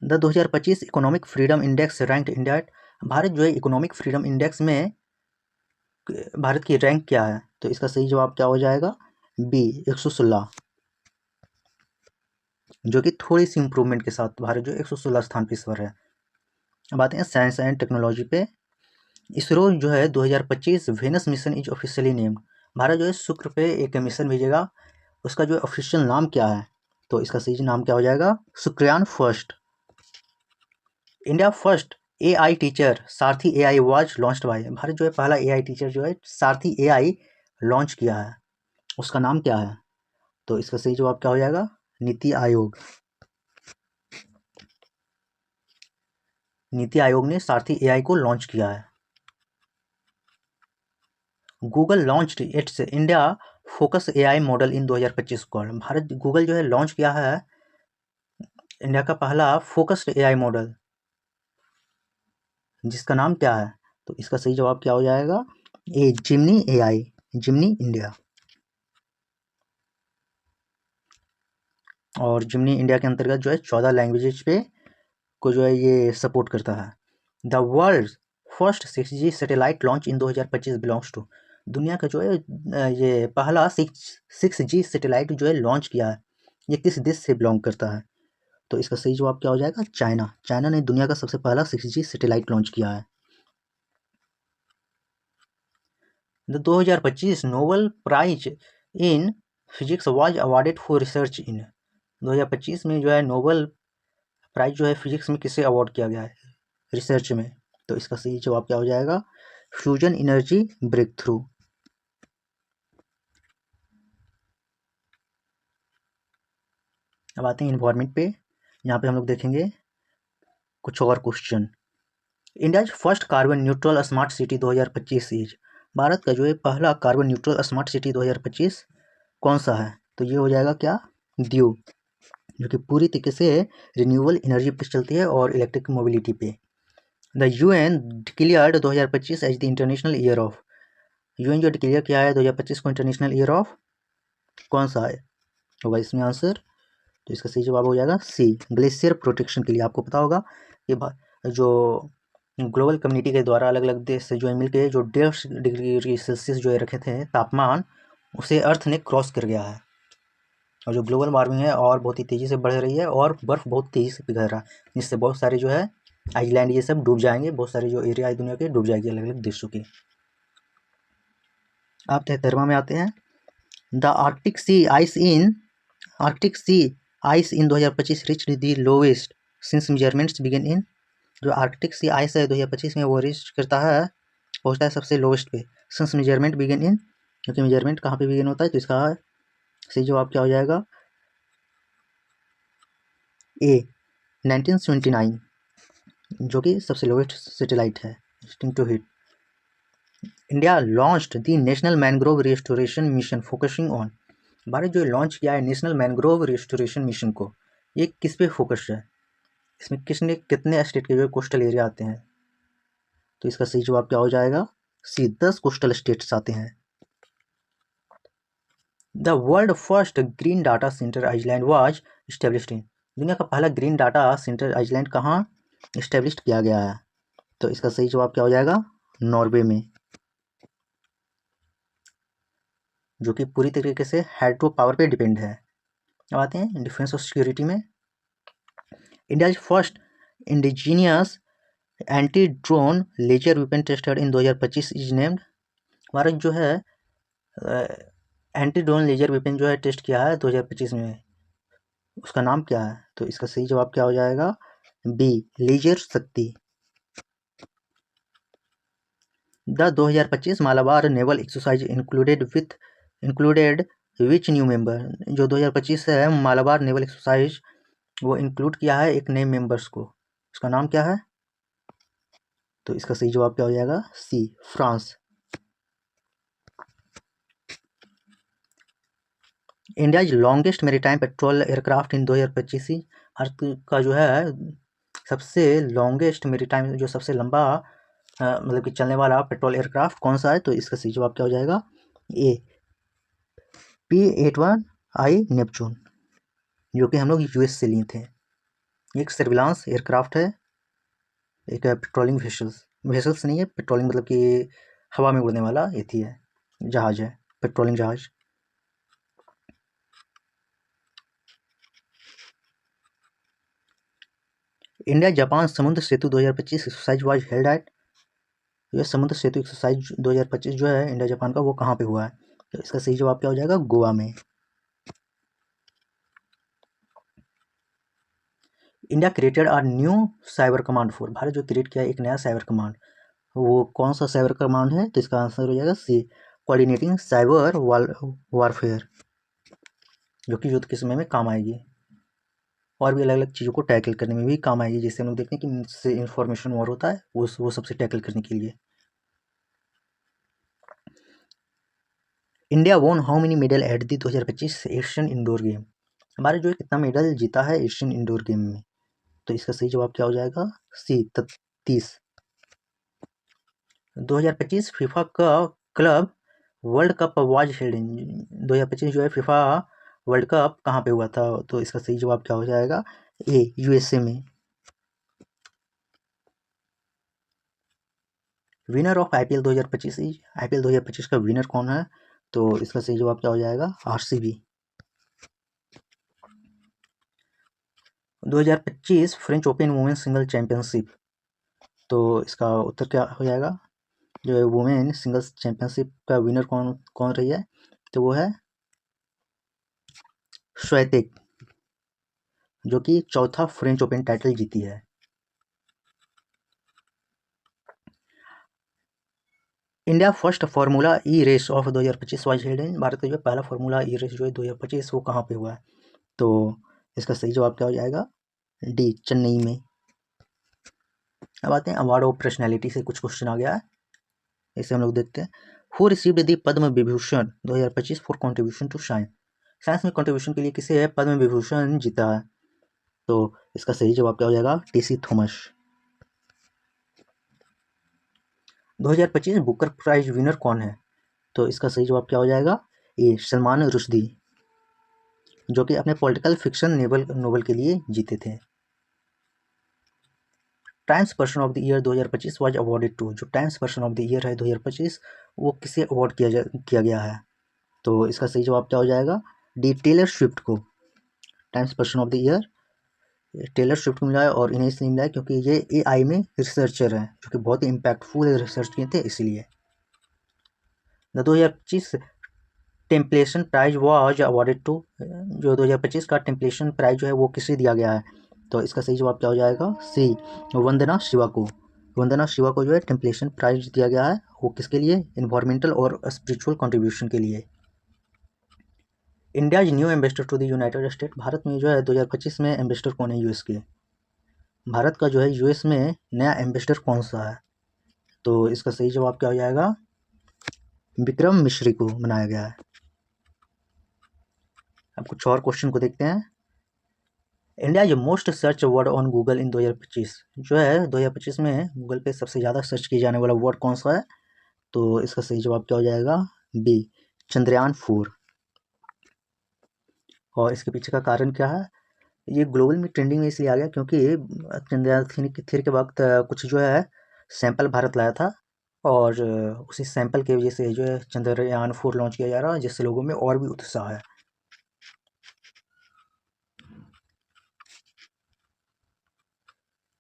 The 2025 economic freedom index rank India. Bharat जो है इकोनॉमिक फ्रीडम इंडेक्स में भारत की रैंक क्या है? तो इसका सही जवाब क्या हो जाएगा? बी 116, जो कि थोड़ी सी इंप्रूवमेंट के साथ भारत जो 116 स्थान पर इस बार है। अब आते हैं साइंस एंड टेक्नोलॉजी पे। इसरो जो है 2025 Venus mission is officially named. Bharat जो है शुक्र पे एक मिशन भेजेगा, उसका जो ऑफिशियल नाम क्या है? तो इसका सही नाम क्या हो जाएगा? Shukrayaan first. India first AI teacher Saarthi AI was launched by. Bharat जो है पहला एआई टीचर जो है सारथी एआई लॉन्च किया है, उसका नाम क्या है? तो इसका सही जवाब क्या हो जाएगा? नीति आयोग। नीति आयोग ने सारथी एआई को लॉन्च किया है। Google launched its India focus AI model in 2025 को। भारत गूगल जो है लॉन्च किया है इंडिया का पहला फोकस्ड एआई मॉडल, जिसका नाम क्या है? तो इसका सही जवाब क्या हो जाएगा? ए जिमनी एआई, जिमनी इंडिया। और जिमनी इंडिया के अंतर्गत जो है 14 लैंग्वेजेज पे को जो है ये सपोर्ट करता है। The world first 6G satellite launch in 2025 belongs to. दुनिया का जो है ये पहला 6G सैटेलाइट जो है लॉन्च किया है, ये किस देश से बिलोंग करता है? तो इसका सही जवाब क्या हो जाएगा? चाइना। चाइना ने दुनिया का सबसे पहला 6G सैटेलाइट लॉन्च किया है। The 2025 Nobel prize in physics was awarded for research in. 2025 में जो है नोबेल प्राइज जो है फिजिक्स में किसे अवार्ड किया गया है? रिसर्च में। तो इसका सही जवाब क्या हो जाएगा? Fusion energy breakthrough. अब आते हैं इन्वायरमेंट पे। यहाँ पे हम लोग देखेंगे कुछ और question. India first carbon neutral smart city 2025 is. Bharat का जो है पहला कार्बन न्यूट्रल स्मार्ट सिटी 2025 कौन सा है? तो ये हो जाएगा क्या? दीव, जो कि पूरी तरीके से रिन्यूएबल एनर्जी पे चलती है और इलेक्ट्रिक मोबिलिटी पे। The UN declared 2025 as the international year of. UN जो डिक्लेयर किया है 2025 को इंटरनेशनल ईयर ऑफ कौन सा है होगा इसमें आंसर? तो इसका सही जवाब हो जाएगा सी ग्लेशियर प्रोटेक्शन के लिए। आपको पता होगा कि जो ग्लोबल कम्युनिटी के द्वारा अलग अलग देश से जो है मिलकर जो 1.5 डिग्री सेल्सियस जो है रखे थे तापमान, उसे अर्थ ने क्रॉस कर गया है और जो ग्लोबल वार्मिंग है और बहुत ही तेज़ी से बढ़ रही है और बर्फ़ बहुत तेज़ी से पिघल रहा है, जिससे बहुत सारे जो है आइलैंड ये सब डूब जाएंगे, बहुत सारे जो एरिया है दुनिया के डूब जाएंगे अलग अलग देशों के। आप 73वां में आते हैं। The Arctic sea ice in 2025 reach the lowest since measurements begin in. जो आर्कटिक सी आइस है 2025 में वो रिच करता है, पहुँचता है सबसे लोवेस्ट पे सिंस मेजरमेंट बिगिन इन, क्योंकि मेजरमेंट कहाँ पे बिगिन होता है? तो इसका सही जवाब क्या हो जाएगा? ए 1979, जो कि सबसे लोवेस्ट सैटेलाइट है to hit. India launched the national mangrove restoration mission focusing on. Bharat जो लॉन्च किया है नेशनल मैंग्रोव रिस्टोरेशन मिशन को, ये किस पे फोकस्ड है? इसमें कितने स्टेट के जो कोस्टल एरिया आते हैं? तो इसका सही जवाब क्या हो जाएगा? सी 10 कोस्टल स्टेट्स आते हैं। The world first green data centre island was established in. दुनिया का पहला ग्रीन डाटा सेंटर आइलैंड कहाँ इस्टेब्लिश किया गया है? तो इसका सही जवाब क्या हो जाएगा? नॉर्वे में। जो कि पूरी तरीके से हाइड्रो पावर पे डिपेंड है। अब आते हैं डिफेंस और सिक्योरिटी में। India first indigenous anti drone laser weapon tested in 2025 is named. Bharat जो है एंटी ड्रोन लेजर वेपन जो है टेस्ट किया है 2025 में, उसका नाम क्या है? तो इसका सही जवाब क्या हो जाएगा? बी, लेजर शक्ति। The 2025 Malabar naval exercise included which new member. जो 2025 है मालाबार नेवल एक्सरसाइज, वो इंक्लूड किया है एक नए मेंबर्स को, उसका नाम क्या है? तो इसका सही जवाब क्या हो जाएगा? C, France. India longest maritime patrol aircraft in 2025। Bharat का जो है सबसे लॉन्गेस्ट मेरीटाइम, जो सबसे लंबा मतलब कि चलने वाला पेट्रोल एयरक्राफ्ट कौन सा है? तो इसका सही जवाब क्या हो जाएगा? ए, P-81I नेपच्यून, जो कि हम लोग यूएस से लिए थे। एक सर्विलांस एयरक्राफ्ट है, एक पेट्रोलिंग वेसल्स नहीं है, पेट्रोलिंग मतलब कि हवा में उड़ने वाला ये थी है, जहाज है, पेट्रोलिंग जहाज। इंडिया जापान समुद्र सेतु 2025 एक्सरसाइज वाज हेल्ड एट। यह समुद्र सेतु एक्सरसाइज 2025 जो है इंडिया जापान का, वो कहाँ पे हुआ है? तो इसका सही जवाब क्या हो जाएगा? गोवा में। India created are new cyber command force. Bharat जो क्रिएट किया एक नया साइबर कमांड, वो कौन सा साइबर कमांड है? तो इसका आंसर हो जाएगा सी, कोऑर्डिनेटिंग साइबर वारफेयर, जो कि युद्ध के समय में काम आएगी और भी अलग अलग चीज़ों को टैकल करने में भी काम आएगी। जैसे हम लोग देखते हैं कि मुझसे इंफॉर्मेशन वॉर होता है, वो सबसे टैकल करने के लिए। इंडिया वोन how many medal at the 2025 Asian indoor game. Bharat जो है कितना मेडल जीता है एशियन इंडोर गेम में? तो इसका सही जवाब क्या हो जाएगा? सी, 33। 2025 फीफा का club world cup was held in. 2025 जो है फीफा वर्ल्ड कप कहाँ पे हुआ था? तो इसका सही जवाब क्या हो जाएगा? ए, यूएसए में। Winner of IPL 2025। आईपीएल 2025 का विनर कौन है? तो इसका सही जवाब क्या हो जाएगा? RCB. 2025 French open women single championship, तो इसका उत्तर क्या हो जाएगा? जो है वुमेन सिंगल्स चैंपियनशिप का विनर कौन कौन रही है? तो वो है स्वेतेक, जो कि चौथा फ्रेंच ओपन टाइटल जीती है। India first formula E race of 2025 was held in. Bharat का जो पहला फार्मूला ई रेस जो है 2025 वो कहाँ पे हुआ है? तो इसका सही जवाब क्या हो जाएगा? डी, चेन्नई में। अब आते हैं अवार्ड ऑफ पर्सनैलिटी से कुछ क्वेश्चन आ गया है, इसे हम लोग देखते हैं। Who received the Padma Vibhushan 2025 for contribution to science. Science में कंट्रीब्यूशन के लिए किसे पद्म विभूषण जीता है? तो इसका सही जवाब क्या हो जाएगा? TC Thomas. 2025 Booker prize winner कौन है? तो इसका सही जवाब क्या हो जाएगा? ए, सलमान रुश्दी, जो कि अपने पॉलिटिकल फिक्शन नोवेल के लिए जीते थे। Times person of the year 2025 was awarded to. जो Times person of the year है 2025, वो किसे अवॉर्ड किया गया है? तो इसका सही जवाब क्या हो जाएगा? डी, टेलर स्विफ्ट को Times person of the year Taylor Swift को मिला है, और इन्हें इसलिए मिला है क्योंकि ये एआई में रिसर्चर हैं, जो कि बहुत ही इम्पैक्टफुल रिसर्च किए थे इसलिए। 2025 टेम्पलेशन प्राइज वाज अवॉर्डेड टू। जो 2025 का टेम्पलेशन प्राइज जो है वो किसे दिया गया है? तो इसका सही जवाब क्या हो जाएगा? सी, वंदना शिवा को। वंदना शिवा को जो है टेम्पलेशन प्राइज दिया गया है, वो किसके लिए? इन्वायरमेंटल और स्पिरिचुअल कंट्रीब्यूशन के लिए। India new ambassador to the United State. Bharat में जो है 2025 में एम्बेसडर कौन है यूएस के? भारत का जो है यूएस में नया एम्बेसडर कौन सा है? तो इसका सही जवाब क्या हो जाएगा? विक्रम मिश्री को बनाया गया है। अब कुछ और क्वेश्चन को देखते हैं। इंडिया जो most search word on Google in 2025। जो है 2025 में गूगल पे सबसे ज़्यादा सर्च किए जाने वाला वर्ड कौन सा है? तो इसका सही जवाब क्या हो जाएगा? बी, चंद्रयान-4। और इसके पीछे का कारण क्या है? ये ग्लोबल में ट्रेंडिंग में इसलिए आ गया क्योंकि चंद्रयान 3 के वक्त कुछ जो है सैंपल भारत लाया था, और उसी सैंपल की वजह से जो है चंद्रयान 4 लॉन्च किया जा रहा है, जिससे लोगों में और भी उत्साह है।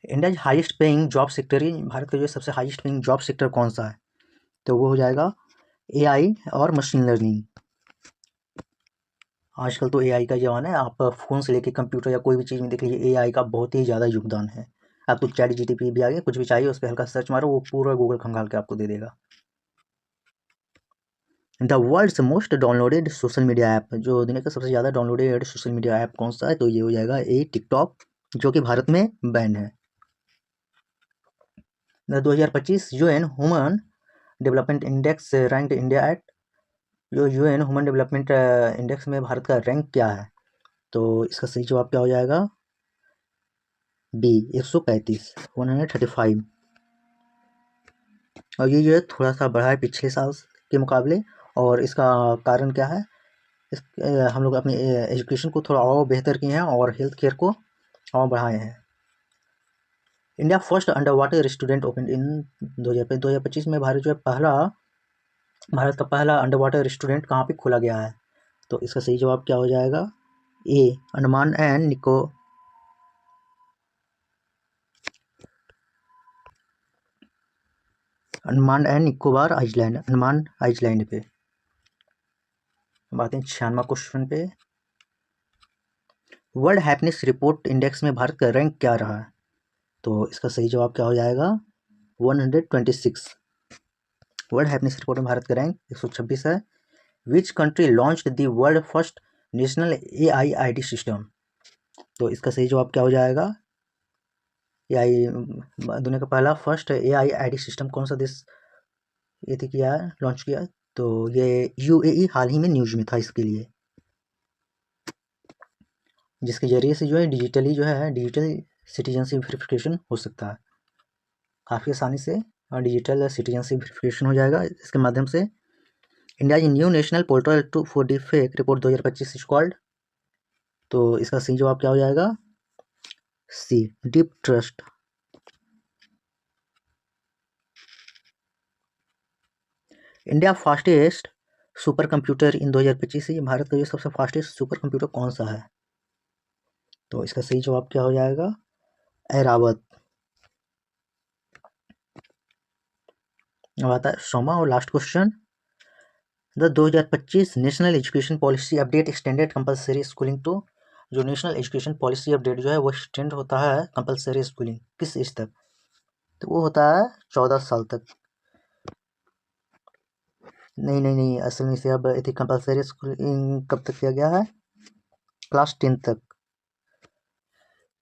India highest paying job sector, Bharat का जो सबसे हाईएस्ट पेइंग जॉब सेक्टर कौन सा है, तो वो हो जाएगा एआई और मशीन लर्निंग। आजकल तो एआई का ज़माना है, आप फ़ोन से लेके कंप्यूटर या कोई भी चीज़ में देख लीजिए एआई का बहुत ही ज़्यादा योगदान है। अब तो चैट जीटीपी भी आ गया, कुछ भी चाहिए उस पर हल्का सर्च मारो, वो पूरा गूगल खंगाल के आपको दे देगा। The world's most downloaded social media app, जो दुनिया का सबसे ज़्यादा डाउनलोडेड सोशल मीडिया ऐप कौन सा है, तो ये हो जाएगा टिकटॉक, जो कि भारत में बैन है। 2025 UN human development index ranked India at, जो यूएन ह्यूमन डेवलपमेंट इंडेक्स में भारत का रैंक क्या है, तो इसका सही जवाब क्या हो जाएगा, बी 135, 135। और ये जो है थोड़ा सा बढ़ा है पिछले साल के मुकाबले, और इसका कारण क्या है, इस हम लोग अपनी एजुकेशन को थोड़ा और बेहतर किए हैं और हेल्थ केयर को और बढ़ाए हैं। India first under water restaurant open in 2025 में भारत का पहला अंडर वाटर रेस्टोरेंट कहाँ पे खोला गया है, तो इसका सही जवाब क्या हो जाएगा, A Andaman and Nicobar island, Andaman island पे। बात है 96 क्वेश्चन पे। वर्ल्ड हैप्पीनेस रिपोर्ट इंडेक्स में भारत का रैंक क्या रहा है, तो इसका सही जवाब क्या हो जाएगा, 126। वर्ल्ड हैप्पीनेस रिपोर्ट में भारत का रैंक 126 है। विच country launched the world first national AIID system, तो इसका सही जवाब क्या हो जाएगा, एआई दुनिया का पहला फर्स्ट AIID सिस्टम कौन सा देश ये थी किया है, लॉन्च किया है, तो ये UAE हाल ही में न्यूज में था इसके लिए, जिसके जरिए से जो है डिजिटल सिटीजनशिप वेरिफिकेशन हो सकता है काफ़ी आसानी से, और डिजिटल सिटीजनशिप वेरिफिकेशन हो जाएगा इसके माध्यम से। India new national portal to for the fake report 2025 is called, तो इसका सही जवाब क्या हो जाएगा, C deep trust. India fastest super computer in 2025 से भारत का जो सबसे फास्टेस्ट सुपर कंप्यूटर कौन सा है, तो इसका सही जवाब क्या हो जाएगा, ऐरावत। अब आता है 100वां और last question, the 2025 national education policy update extended compulsory schooling to, जो नेशनल एजुकेशन पॉलिसी अपडेट जो है वो एक्सटेंड होता है कंपलसरी स्कूलिंग किस एज तक, तो वो होता है 14 साल तक। नहीं, असल में इसे अब कंपलसरी स्कूलिंग कब तक किया गया है, क्लास 10 तक।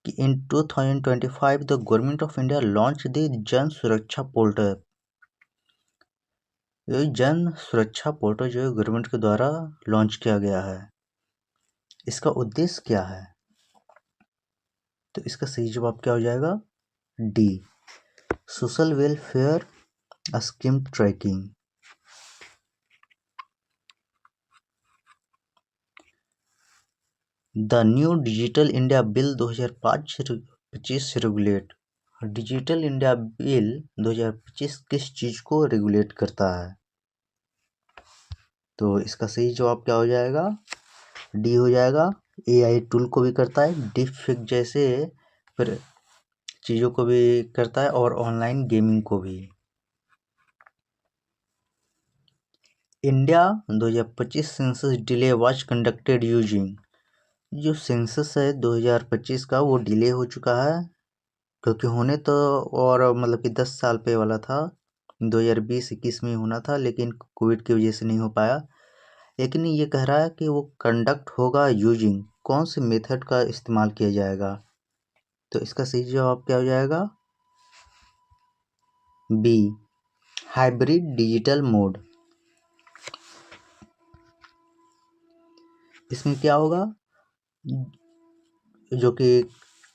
कि इन 2025 the government of India launch the जन सुरक्षा पोर्टल, ये जन सुरक्षा पोर्टल जो है गवर्नमेंट के द्वारा लॉन्च किया गया है, इसका उद्देश्य क्या है, तो इसका सही जवाब क्या हो जाएगा, D social welfare scheme tracking. The new digital India bill 2025 regulate, digital India bill 2025 किस चीज़ को रेगुलेट करता है, तो इसका सही जवाब क्या हो जाएगा, डी हो जाएगा, AI टूल को भी करता है, डीप फेक जैसे फिर चीज़ों को भी करता है, और ऑनलाइन गेमिंग को भी। India 2025 census delay was conducted using, जो सेंसस है 2025 का वो डिले हो चुका है, क्योंकि होने तो और मतलब कि 10 साल पे वाला था, 2020-21 में होना था, लेकिन कोविड की वजह से नहीं हो पाया। लेकिन ये कह रहा है कि वो कंडक्ट होगा यूजिंग कौन से मेथड का इस्तेमाल किया जाएगा, तो इसका सही जवाब क्या हो जाएगा, बी हाइब्रिड डिजिटल मोड। इसमें क्या होगा, जो कि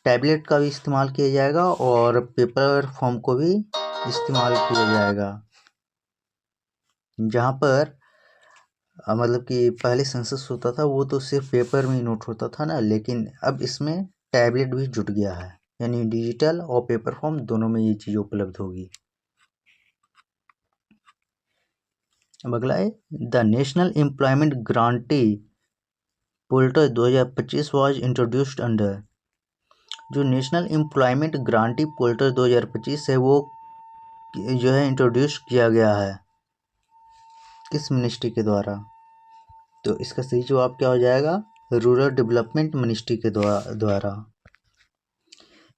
टैबलेट का भी इस्तेमाल किया जाएगा और पेपर फॉर्म को भी इस्तेमाल किया जाएगा, जहाँ पर मतलब कि पहले सेंसस होता था वो तो सिर्फ पेपर में ही नोट होता था ना, लेकिन अब इसमें टैबलेट भी जुट गया है, यानी डिजिटल और पेपर फॉर्म दोनों में ये चीज़ उपलब्ध होगी। अब अगला है the national employment guarantee portal 2025 was introduced under. जो नेशनल एम्प्लॉयमेंट गारंटी पोर्टल 2025 है वो जो है इंट्रोड्यूस किया गया है किस मिनिस्ट्री के द्वारा? तो इसका सही जवाब क्या हो जाएगा? रूरल डेवलपमेंट मिनिस्ट्री के द्वारा।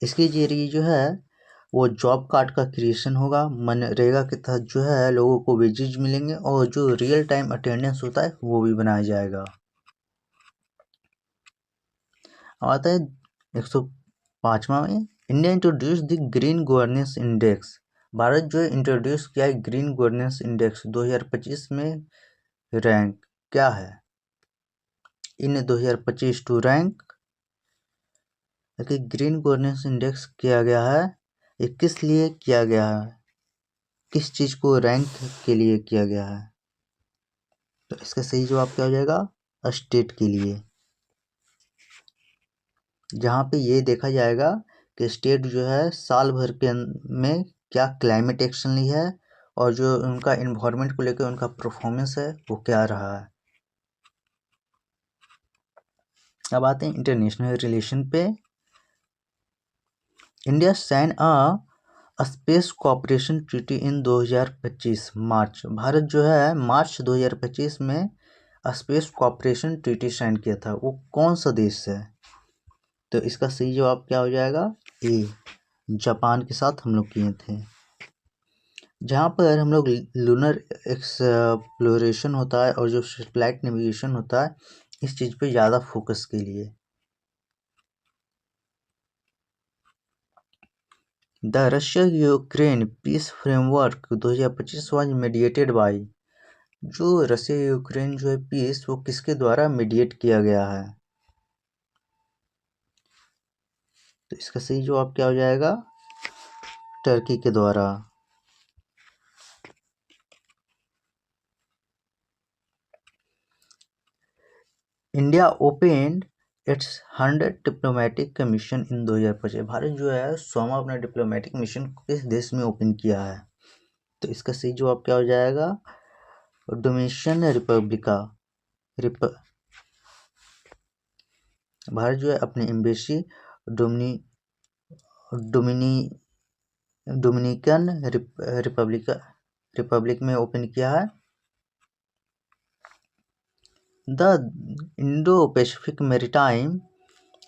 इसके जरिए जो है वो जॉब कार्ड का क्रिएशन होगा, मनरेगा के तहत जो है लोगों को वेजेज मिलेंगे और जो रियल टाइम अटेंडेंस होता है वो भी बनाया जाएगा। अब आता है 105वां में India introduce the green governance index. Bharat जो है इंट्रोड्यूस किया है ग्रीन गवर्नेंस इंडेक्स 2025 में रैंक क्या है? In 2025 to rank green governance index किया गया है, ये किस लिए किया गया है, किस चीज को रैंक के लिए किया गया है? तो इसका सही जवाब क्या हो जाएगा? स्टेट के लिए, जहाँ पे ये देखा जाएगा कि स्टेट जो है साल भर के में क्या क्लाइमेट एक्शन ली है और जो उनका इन्वायरमेंट को लेकर उनका परफॉर्मेंस है वो क्या रहा है। अब आते हैं इंटरनेशनल रिलेशन पे। India sign a space cooperation treaty in 2025 March. Bharat जो है मार्च 2025 में स्पेस कोऑपरेशन ट्रीटी साइन किया था, वो कौन सा देश है? तो इसका सही जवाब क्या हो जाएगा? ए, जापान के साथ हम लोग किए थे, जहाँ पर हम लोग लूनर एक्सप्लोरेशन होता है और जो सैटेलाइट नेविगेशन होता है इस चीज़ पे ज़्यादा फोकस के लिए। The Russia Ukraine peace framework 2025 was mediated by. जो रशिया यूक्रेन जो है पीस वो किसके द्वारा मीडिएट किया गया है? तो इसका सही जवाब क्या हो जाएगा? टर्की के द्वारा। India open its 100 diplomatic mission in 2025। Bharat जो है 100वां अपना डिप्लोमेटिक मिशन किस देश में ओपन किया है? तो इसका सही जवाब क्या हो जाएगा? Dominican Republica. भारत जो है अपनी एम्बेसी डोमिनिकन रिपब्लिक में ओपन किया है। The Indo Pacific maritime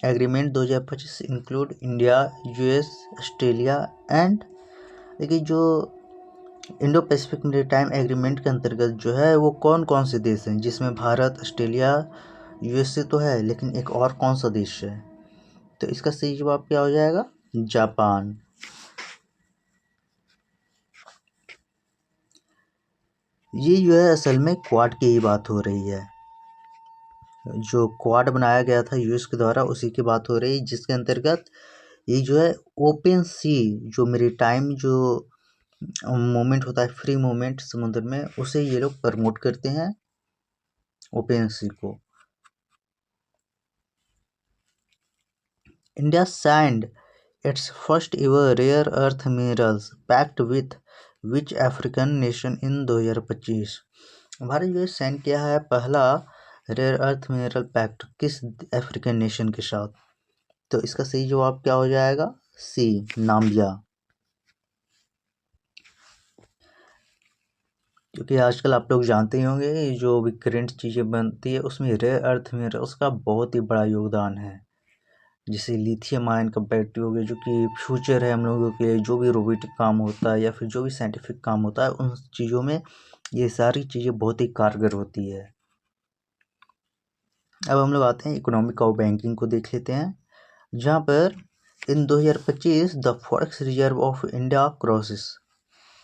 agreement 2025 include India, US, Australia and. देखिए जो इंडो पैसिफिक मैरीटाइम एग्रीमेंट के अंतर्गत जो है वो कौन कौन से देश हैं, जिसमें भारत, ऑस्ट्रेलिया, यूएसए तो है लेकिन एक और कौन सा देश है? तो इसका सही जवाब क्या हो जाएगा? जापान। ये जो है असल में क्वाड की ही बात हो रही है, जो क्वाड बनाया गया था यूएस के द्वारा उसी की बात हो रही है, जिसके अंतर्गत ये जो है ओपन सी जो मैरीटाइम जो मूवमेंट होता है, फ्री मूवमेंट समुद्र में, उसे ये लोग प्रमोट करते हैं ओपन सी को। India signed its first ever rare earth minerals pact with which African nation in 2025। Bharat जो है साइन किया है पहला रेयर अर्थ मिनरल पैक्ट किस अफ्रीकन नेशन के साथ? तो इसका सही जवाब क्या हो जाएगा? C, Namibia. क्योंकि आजकल आप लोग जानते ही होंगे जो भी करंट चीज़ें बनती है उसमें रेयर अर्थ मिनरल्स का बहुत ही बड़ा योगदान है। जैसे लिथियम आयन का बैटरी हो गया जो कि फ्यूचर है हम लोगों के लिए, जो भी रोबोटिक काम होता है या फिर जो भी साइंटिफिक काम होता है उन चीज़ों में ये सारी चीज़ें बहुत ही कारगर होती है। अब हम लोग आते हैं इकोनॉमिक और बैंकिंग को देख लेते हैं, जहाँ पर इन 2025 the forex reserve of India crosses.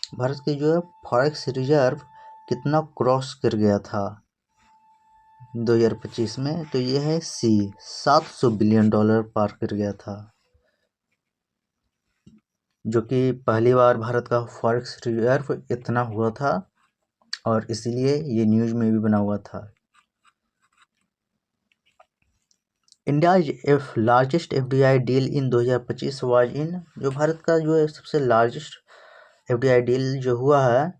Bharat के जो है फॉरेक्स रिजर्व कितना क्रॉस कर गया था 2025 में? तो ये है सी, $700 बिलियन पार कर गया था, जो कि पहली बार भारत का फॉरेक्स रिजर्व इतना हुआ था और इसीलिए ये न्यूज़ में भी बना हुआ था। India largest FDI deal in 2025 was in. जो भारत का जो है सबसे लार्जेस्ट एफडीआई डील जो हुआ है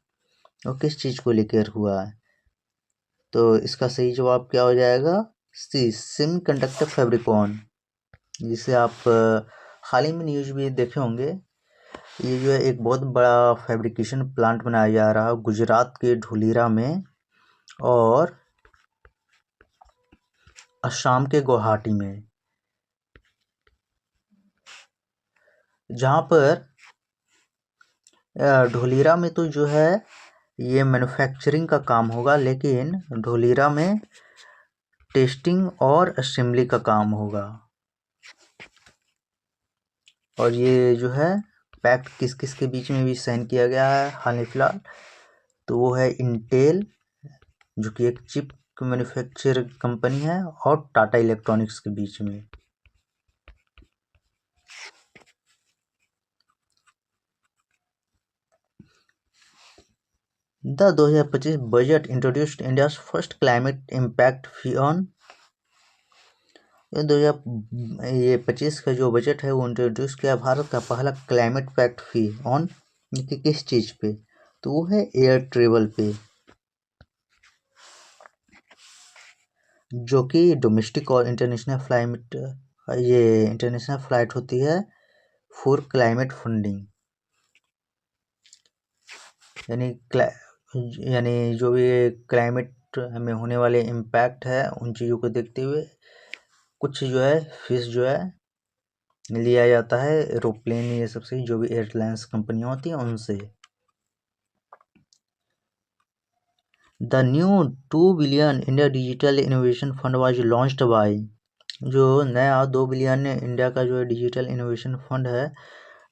और किस चीज़ को लेकर हुआ है? तो इसका सही जवाब क्या हो जाएगा? सी, सेमीकंडक्टर फैब्रिकॉन, जिसे आप हाल ही में न्यूज़ भी देखे होंगे। ये जो है एक बहुत बड़ा फैब्रिकेशन प्लांट बनाया जा रहा है गुजरात के ढोलीरा में और असम के गुवाहाटी में, जहाँ पर ढोलीरा में तो जो है ये मैन्युफैक्चरिंग का काम होगा, लेकिन ढोलीरा में टेस्टिंग और असेंबली का काम होगा। और ये जो है पैक्ट किस किस के बीच में भी साइन किया गया है हाल ही फिलहाल, तो वो है इंटेल, जो कि एक चिप मैन्युफैक्चर कंपनी है, और टाटा इलेक्ट्रॉनिक्स के बीच में। The 2025 budget introduced India's first climate impact fee on. ये 25 का जो बजट है वो इंट्रोड्यूस किया भारत का पहला क्लाइमेट पैक्ट फी ऑन, किस चीज़ पे? तो वो है एयर ट्रेवल पे, जो कि डोमेस्टिक और इंटरनेशनल फ्लाइट, ये इंटरनेशनल फ्लाइट होती है फॉर क्लाइमेट फंडिंग, यानी जो भी क्लाइमेट में होने वाले इम्पैक्ट है उन चीज़ों को देखते हुए कुछ जो है फीस जो है लिया जाता है एरोप्लेन ये सबसे, जो भी एयरलाइंस कंपनियाँ होती हैं उनसे। The new 2 billion India digital innovation fund was launched by, जो नया 2 बिलियन इंडिया का जो डिजिटल इनोवेशन फंड है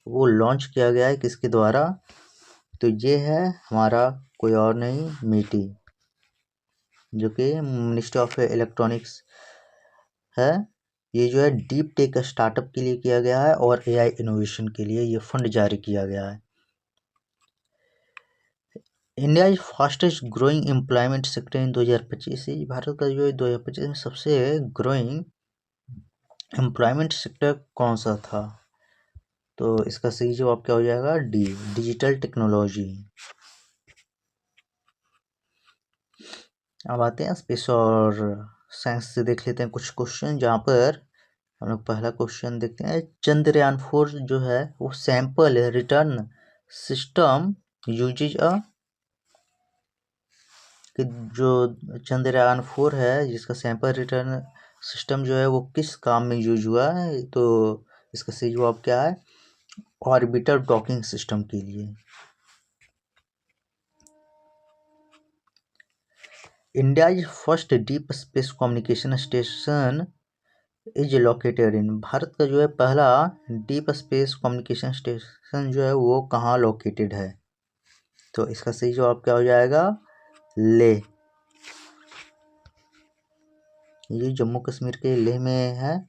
वो लॉन्च किया गया है किसके द्वारा? तो ये है हमारा कोई और नहीं, मीटी, जो कि मिनिस्ट्री ऑफ इलेक्ट्रॉनिक्स है। ये जो है डीप टेक स्टार्टअप के लिए किया गया है और एआई इनोवेशन के लिए ये फंड जारी किया गया है। India is fastest growing employment sector in 2025, Bharat का जो है 2025 में सबसे ग्रोइंग एम्प्लॉयमेंट सेक्टर कौन सा था? तो इसका सही जवाब क्या हो जाएगा? D, digital technology. अब आते हैं स्पेस और साइंस से, देख लेते हैं कुछ क्वेश्चन, जहाँ पर हम लोग पहला क्वेश्चन देखते हैं। चंद्रयान 4 जो है वो सैंपल रिटर्न सिस्टम यूजेज अ, कि जो चंद्रयान 4 है जिसका सैंपल रिटर्न सिस्टम जो है वो किस काम में यूज हुआ है? तो इसका सही जवाब क्या है? ऑर्बिटर डॉकिंग सिस्टम के लिए। India is first deep space communication station is located in, Bharat का जो है पहला डीप स्पेस कम्युनिकेशन स्टेशन जो है वो कहाँ लोकेटेड है? तो इसका सही जवाब क्या हो जाएगा? लेह, ये जम्मू कश्मीर के लेह में है।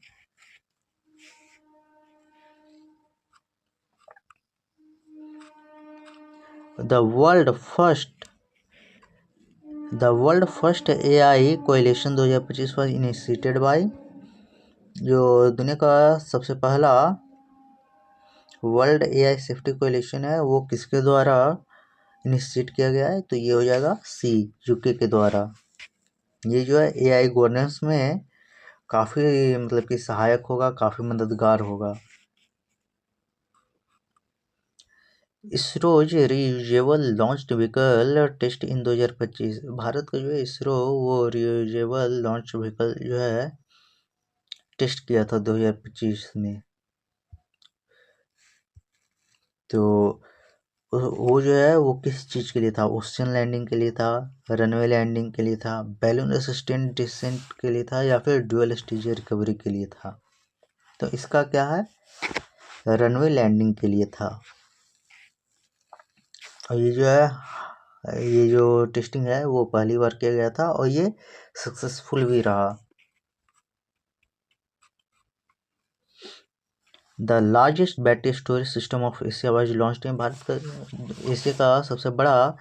The world first AI coalition 2025 was initiated by, जो दुनिया का सबसे पहला वर्ल्ड एआई सेफ्टी कोएलिशन है वो किसके द्वारा इनिशिएट किया गया है? तो ये हो जाएगा सी, यूके के द्वारा। ये जो है एआई गवर्नेंस में काफ़ी मतलब कि सहायक होगा, काफ़ी मददगार होगा। ISRO's reusable launch vehicle test in 2025, Bharat का जो है इसरो वो रीयूजेबल लॉन्च व्हीकल जो है टेस्ट किया था 2025 में। तो वो जो है वो किस चीज़ के लिए था? ओशन लैंडिंग के लिए था, रनवे लैंडिंग के लिए था, बैलून असिस्टेंट डिसेंट के लिए था, या फिर ड्यूअल स्टेज रिकवरी के लिए था? तो इसका क्या है? रनवे लैंडिंग के लिए था। और ये जो है ये जो टेस्टिंग है वो पहली बार किया गया था और ये सक्सेसफुल भी रहा। The largest battery storage system of Asia was launched इन, भारत का एशिया का सबसे बड़ा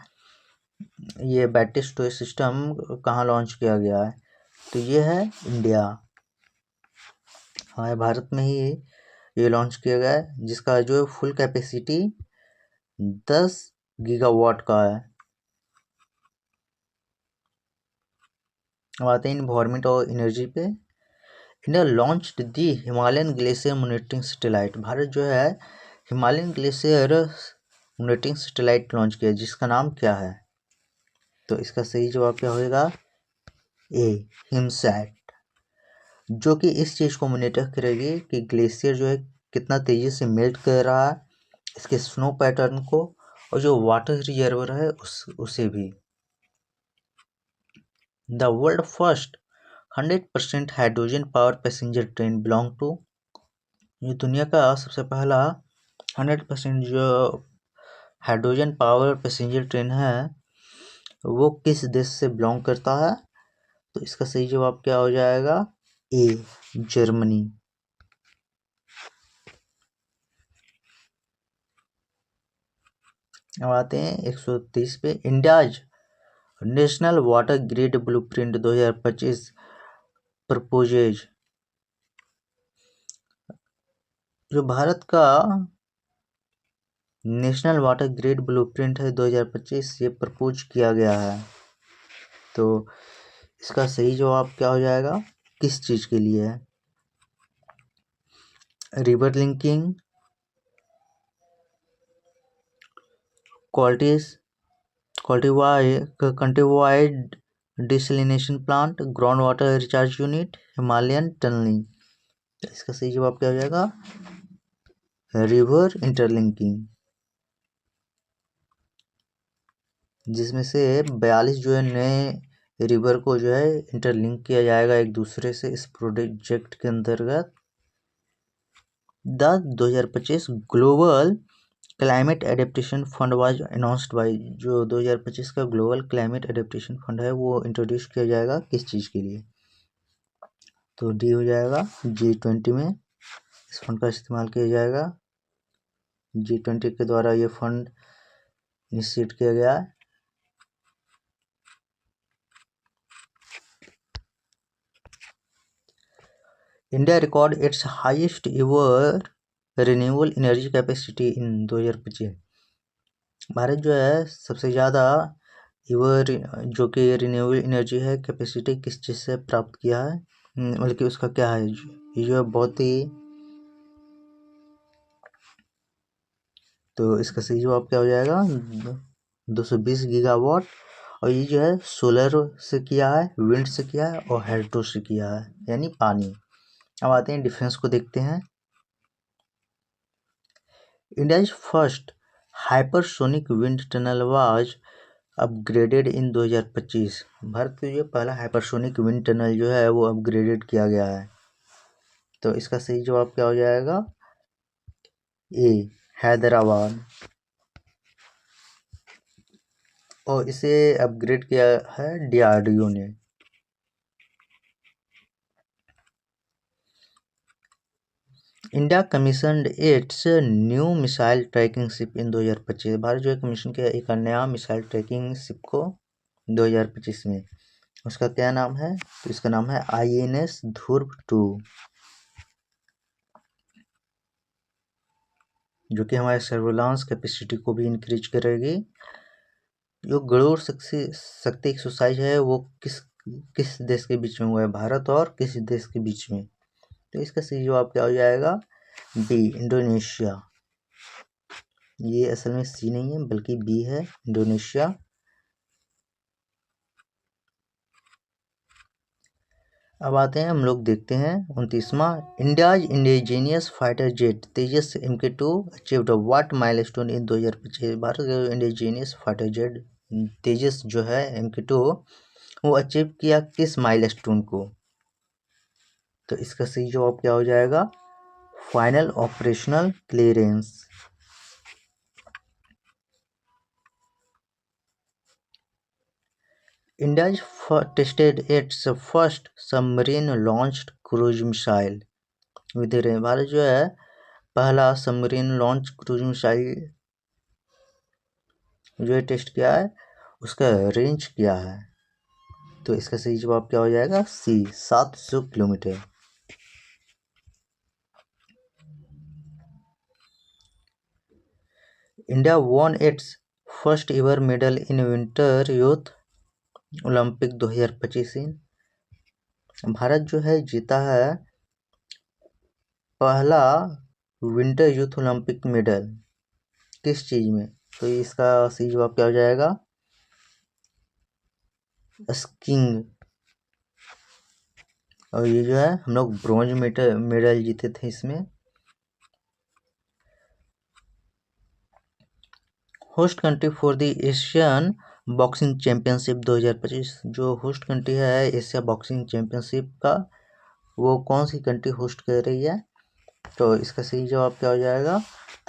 ये बैटरी स्टोरेज सिस्टम कहाँ लॉन्च किया गया है? तो ये है इंडिया, हमारे भारत में ही ये लॉन्च किया गया है, जिसका जो फुल कैपेसिटी 10 गीगावाट का है। अब आते हैं इन्वायरमेंट और एनर्जी पे। India launched the Himalayan glacier monitoring satellite. Bharat जो है Himalayan glacier monitoring satellite launch किया, जिसका नाम क्या है? तो इसका सही जवाब क्या होगा? ए, हिमसैट, जो कि इस चीज़ को मॉनिटर करेगी कि ग्लेशियर जो है कितना तेज़ी से मेल्ट कर रहा है, इसके स्नो पैटर्न को, और जो वाटर रिजर्वर है उसे भी। The world first 100% hydrogen power passenger train belong to. ये दुनिया का सबसे पहला 100% जो हाइड्रोजन पावर पैसेंजर ट्रेन है वो किस देश से बिलोंग करता है? तो इसका सही जवाब क्या हो जाएगा? ए, जर्मनी। अब आते हैं 130 पे। India's national water grid blueprint 2025 proposes. जो भारत का नेशनल वाटर ग्रिड ब्लूप्रिंट है 2025, ये प्रपोज किया गया है। तो इसका सही जवाब क्या हो जाएगा? किस चीज़ के लिए है? River linking, country wide desalination plant, ground water recharge unit, Himalayan tunnelling. इसका सही जवाब क्या हो जाएगा? रिवर इंटरलिंकिंग, जिसमें से 42 जो है नए रिवर को जो है इंटरलिंक किया जाएगा एक दूसरे से इस प्रोजेक्ट के अंतर्गत। The 2025 global climate adaptation fund was announced by. जो 2025 का ग्लोबल क्लाइमेट एडेप्टेशन फंड है वो इंट्रोड्यूस किया जाएगा किस चीज़ के लिए? तो डी हो जाएगा, G20 में इस फंड का इस्तेमाल किया जाएगा। G20 के द्वारा ये फंड निश्चित किया गया है। India record it's highest ever renewable energy capacity in 2025। Bharat जो है सबसे ज़्यादा एवर जो कि रिन्यूएबल एनर्जी है कैपेसिटी किस चीज़ से प्राप्त किया है, बल्कि उसका क्या है? ये जो है बहुत ही, तो इसका सही जवाब क्या हो जाएगा? 220 गीगावाट। और ये जो है सोलर से किया है, विंड से किया है और हाइड्रो से किया है, यानी पानी। अब आते हैं डिफेंस को देखते हैं। India's first hypersonic wind tunnel was upgraded in 2025। Bharat का जो पहला हाइपरसोनिक विंड टनल जो है वो अपग्रेडेड किया गया है। तो इसका सही जवाब क्या हो जाएगा? ए, हैदराबाद। और इसे अपग्रेड किया है DRDO ने। India commissioned it's new missile tracking ship इन 2025। भारत जो है कमीशन किया एक नया मिसाइल ट्रैकिंग शिप को 2025 में। उसका क्या नाम है? तो इसका नाम है INS ध्रुव 2, जो कि हमारे सर्विलांस कैपेसिटी को भी इंक्रीज करेगी। जो गरुड़ शक्ति एक्सरसाइज है वो किस देश के बीच में हुआ है? भारत और किस देश के बीच में? तो इसका सही जवाब क्या हो जाएगा? B, Indonesia. ये असल में सी नहीं है बल्कि बी है, इंडोनेशिया। अब आते हैं हम लोग देखते हैं 29वां। India's indigenous fighter jet Tejas MK2 achieved what milestone in 2025। Bharat का इंडिजीनियस फाइटर जेट तेजस जो है MK2 वो अचीव किया किस माइलस्टोन को? तो इसका सही जवाब क्या हो जाएगा? Final operational clearance. India tested it's first submarine launched cruise missile with range. Bharat जो है पहला सबमरीन लॉन्च क्रूज मिसाइल जो है टेस्ट किया है, उसका रेंज क्या है? तो इसका सही जवाब क्या हो जाएगा? सी, 700 kilometre. India won it's first ever medal in winter youth Olympic 2025 इन। भारत जो है जीता है पहला विंटर यूथ ओलंपिक मेडल किस चीज में? तो इसका सही जवाब क्या हो जाएगा? स्कीइंग। और ये जो है हम लोग ब्रॉन्ज मेडल जीते थे इसमें। Host country for the Asian boxing championship 2025, जो होस्ट कंट्री है एशिया बॉक्सिंग चैंपियनशिप का, वो कौन सी कंट्री होस्ट कर रही है? तो इसका सही जवाब क्या हो जाएगा?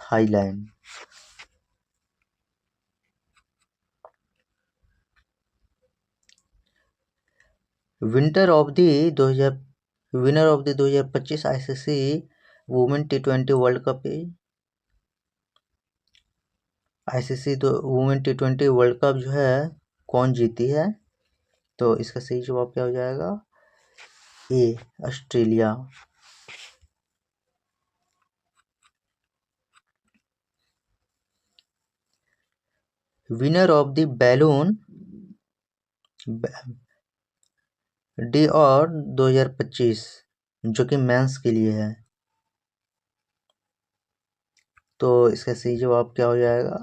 Thailand. Winner of the 2025 ICC women T20 world cup. ICC women T20 world cup जो है कौन जीती है? तो इसका सही जवाब क्या हो जाएगा? A, Australia. Winner of the ballon d'Or 2025 जो कि मेंस के लिए है, तो इसका सही जवाब क्या हो जाएगा?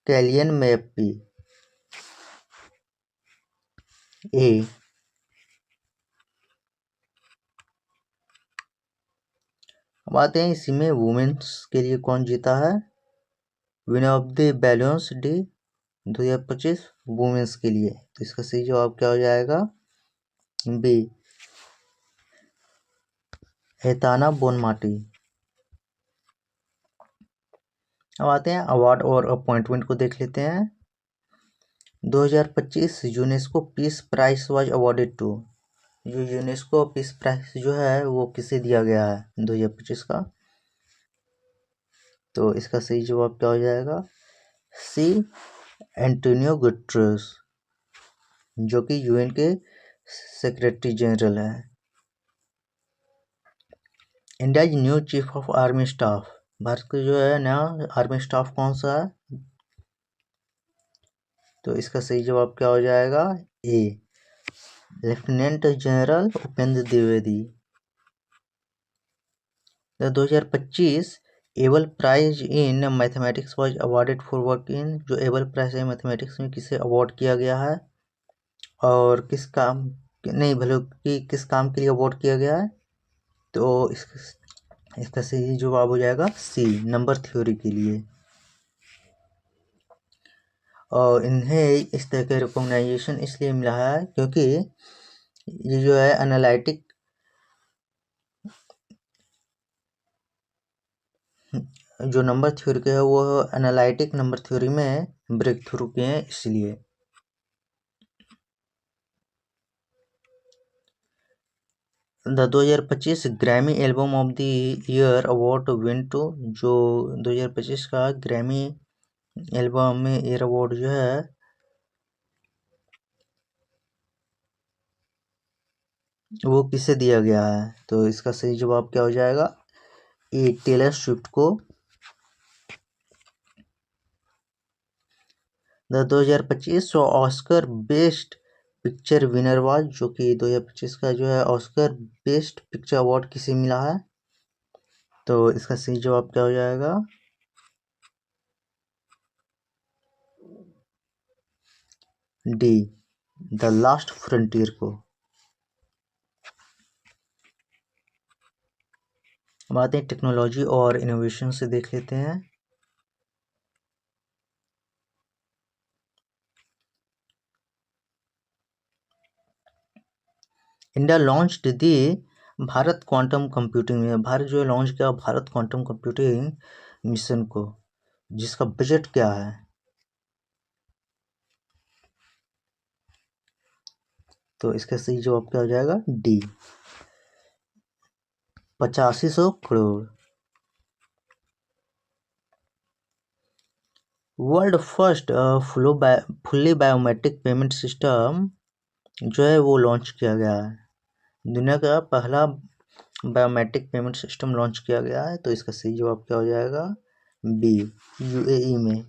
कैलियन मैप्पी। ए। अब आते हैं इसी में वुमेन्स के लिए कौन जीता है? Winner of the Ballons D 2025 women's के लिए, तो इसका सही जवाब क्या हो जाएगा? B, Aitana Bonmati. अब आते हैं अवार्ड और अपॉइंटमेंट को देख लेते हैं। 2025 UNESCO peace prize was awarded to, जो यूनेस्को पीस प्राइज जो है वो किसे दिया गया है 2025 का? तो इसका सही जवाब क्या हो जाएगा? सी, एंटोनियो गुटेरेस, जो कि यूएन के सेक्रेटरी जनरल है। India new chief of army staff, Bharat का जो है नया आर्मी स्टाफ कौन सा है? तो इसका सही जवाब क्या हो जाएगा? A, lieutenant general Upendra Dwivedi. 2025 Abel prize in mathematics was awarded for work in, जो एबल प्राइज है मैथमेटिक्स में किसे अवार्ड किया गया है और किस काम, नहीं भले कि किस काम के लिए अवार्ड किया गया है? तो इसका सही जवाब हो जाएगा सी, नंबर थ्योरी के लिए। और इन्हें इस तरह के रिकॉग्नाइजेशन इसलिए मिला है क्योंकि ये जो है एनालिटिक जो नंबर थ्योरी के है वो एनालिटिक नंबर थ्योरी में ब्रेक थ्रू किए हैं इसलिए। The 2025 Grammy album of the year award win to, जो 2025 का ग्रैमी एल्बम में ईयर अवार्ड जो है वो किसे दिया गया है? तो इसका सही जवाब क्या हो जाएगा? ए, टेलर स्विफ्ट को। The 2025 Oscar best picture winner was, जो कि 2025 का जो है ऑस्कर बेस्ट पिक्चर अवार्ड किसे मिला है? तो इसका सही जवाब क्या हो जाएगा? डी, द लास्ट फ्रंटियर को। अब आते हैं टेक्नोलॉजी और इनोवेशन से देख लेते हैं। इंडिया लॉन्च्ड दी भारत क्वांटम कंप्यूटिंग में, भारत जो है लॉन्च किया भारत क्वांटम कंप्यूटिंग मिशन को, जिसका बजट क्या है? तो इसका सही जवाब क्या हो जाएगा? D, 8500 crore. World first fully biometric payment system जो है वो लॉन्च किया गया है, दुनिया का पहला बायोमेट्रिक पेमेंट सिस्टम लॉन्च किया गया है, तो इसका सही जवाब क्या हो जाएगा? बी, यूएई में।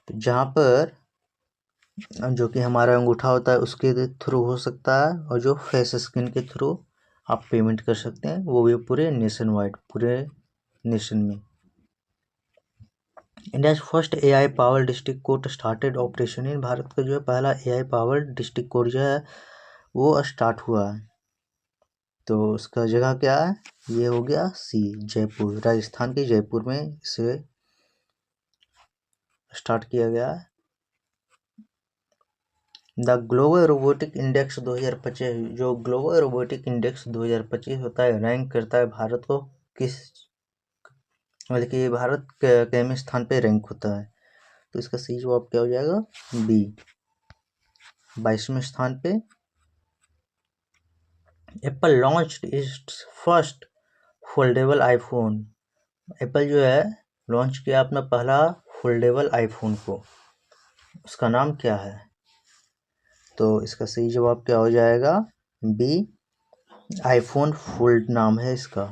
तो जहाँ पर जो कि हमारा अंगूठा होता है उसके थ्रू हो सकता है, और जो फेस स्कैन के थ्रू आप पेमेंट कर सकते हैं, वो भी पूरे नेशन वाइड, पूरे नेशन में। India first AI power district court started operation in, Bharat का जो है पहला एआई पावर डिस्ट्रिक्ट कोर्ट जो है वो स्टार्ट हुआ है। तो उसका जगह क्या है, ये हो गया सी, जयपुर, राजस्थान के जयपुर में इसे स्टार्ट किया गया है। द ग्लोबल रोबोटिक इंडेक्स 2025, जो ग्लोबल रोबोटिक इंडेक्स 2025 होता है, रैंक करता है भारत को किस, मतलब कि भारत कितवें स्थान पे रैंक होता है। तो इसका सही जवाब क्या हो जाएगा, बी, 22वें स्थान पे। Apple launched its first foldable iPhone, Apple जो है लॉन्च किया अपना पहला फोल्डेबल आईफोन को, उसका नाम क्या है। तो इसका सही जवाब क्या हो जाएगा, बी, आईफोन फोल्ड नाम है इसका।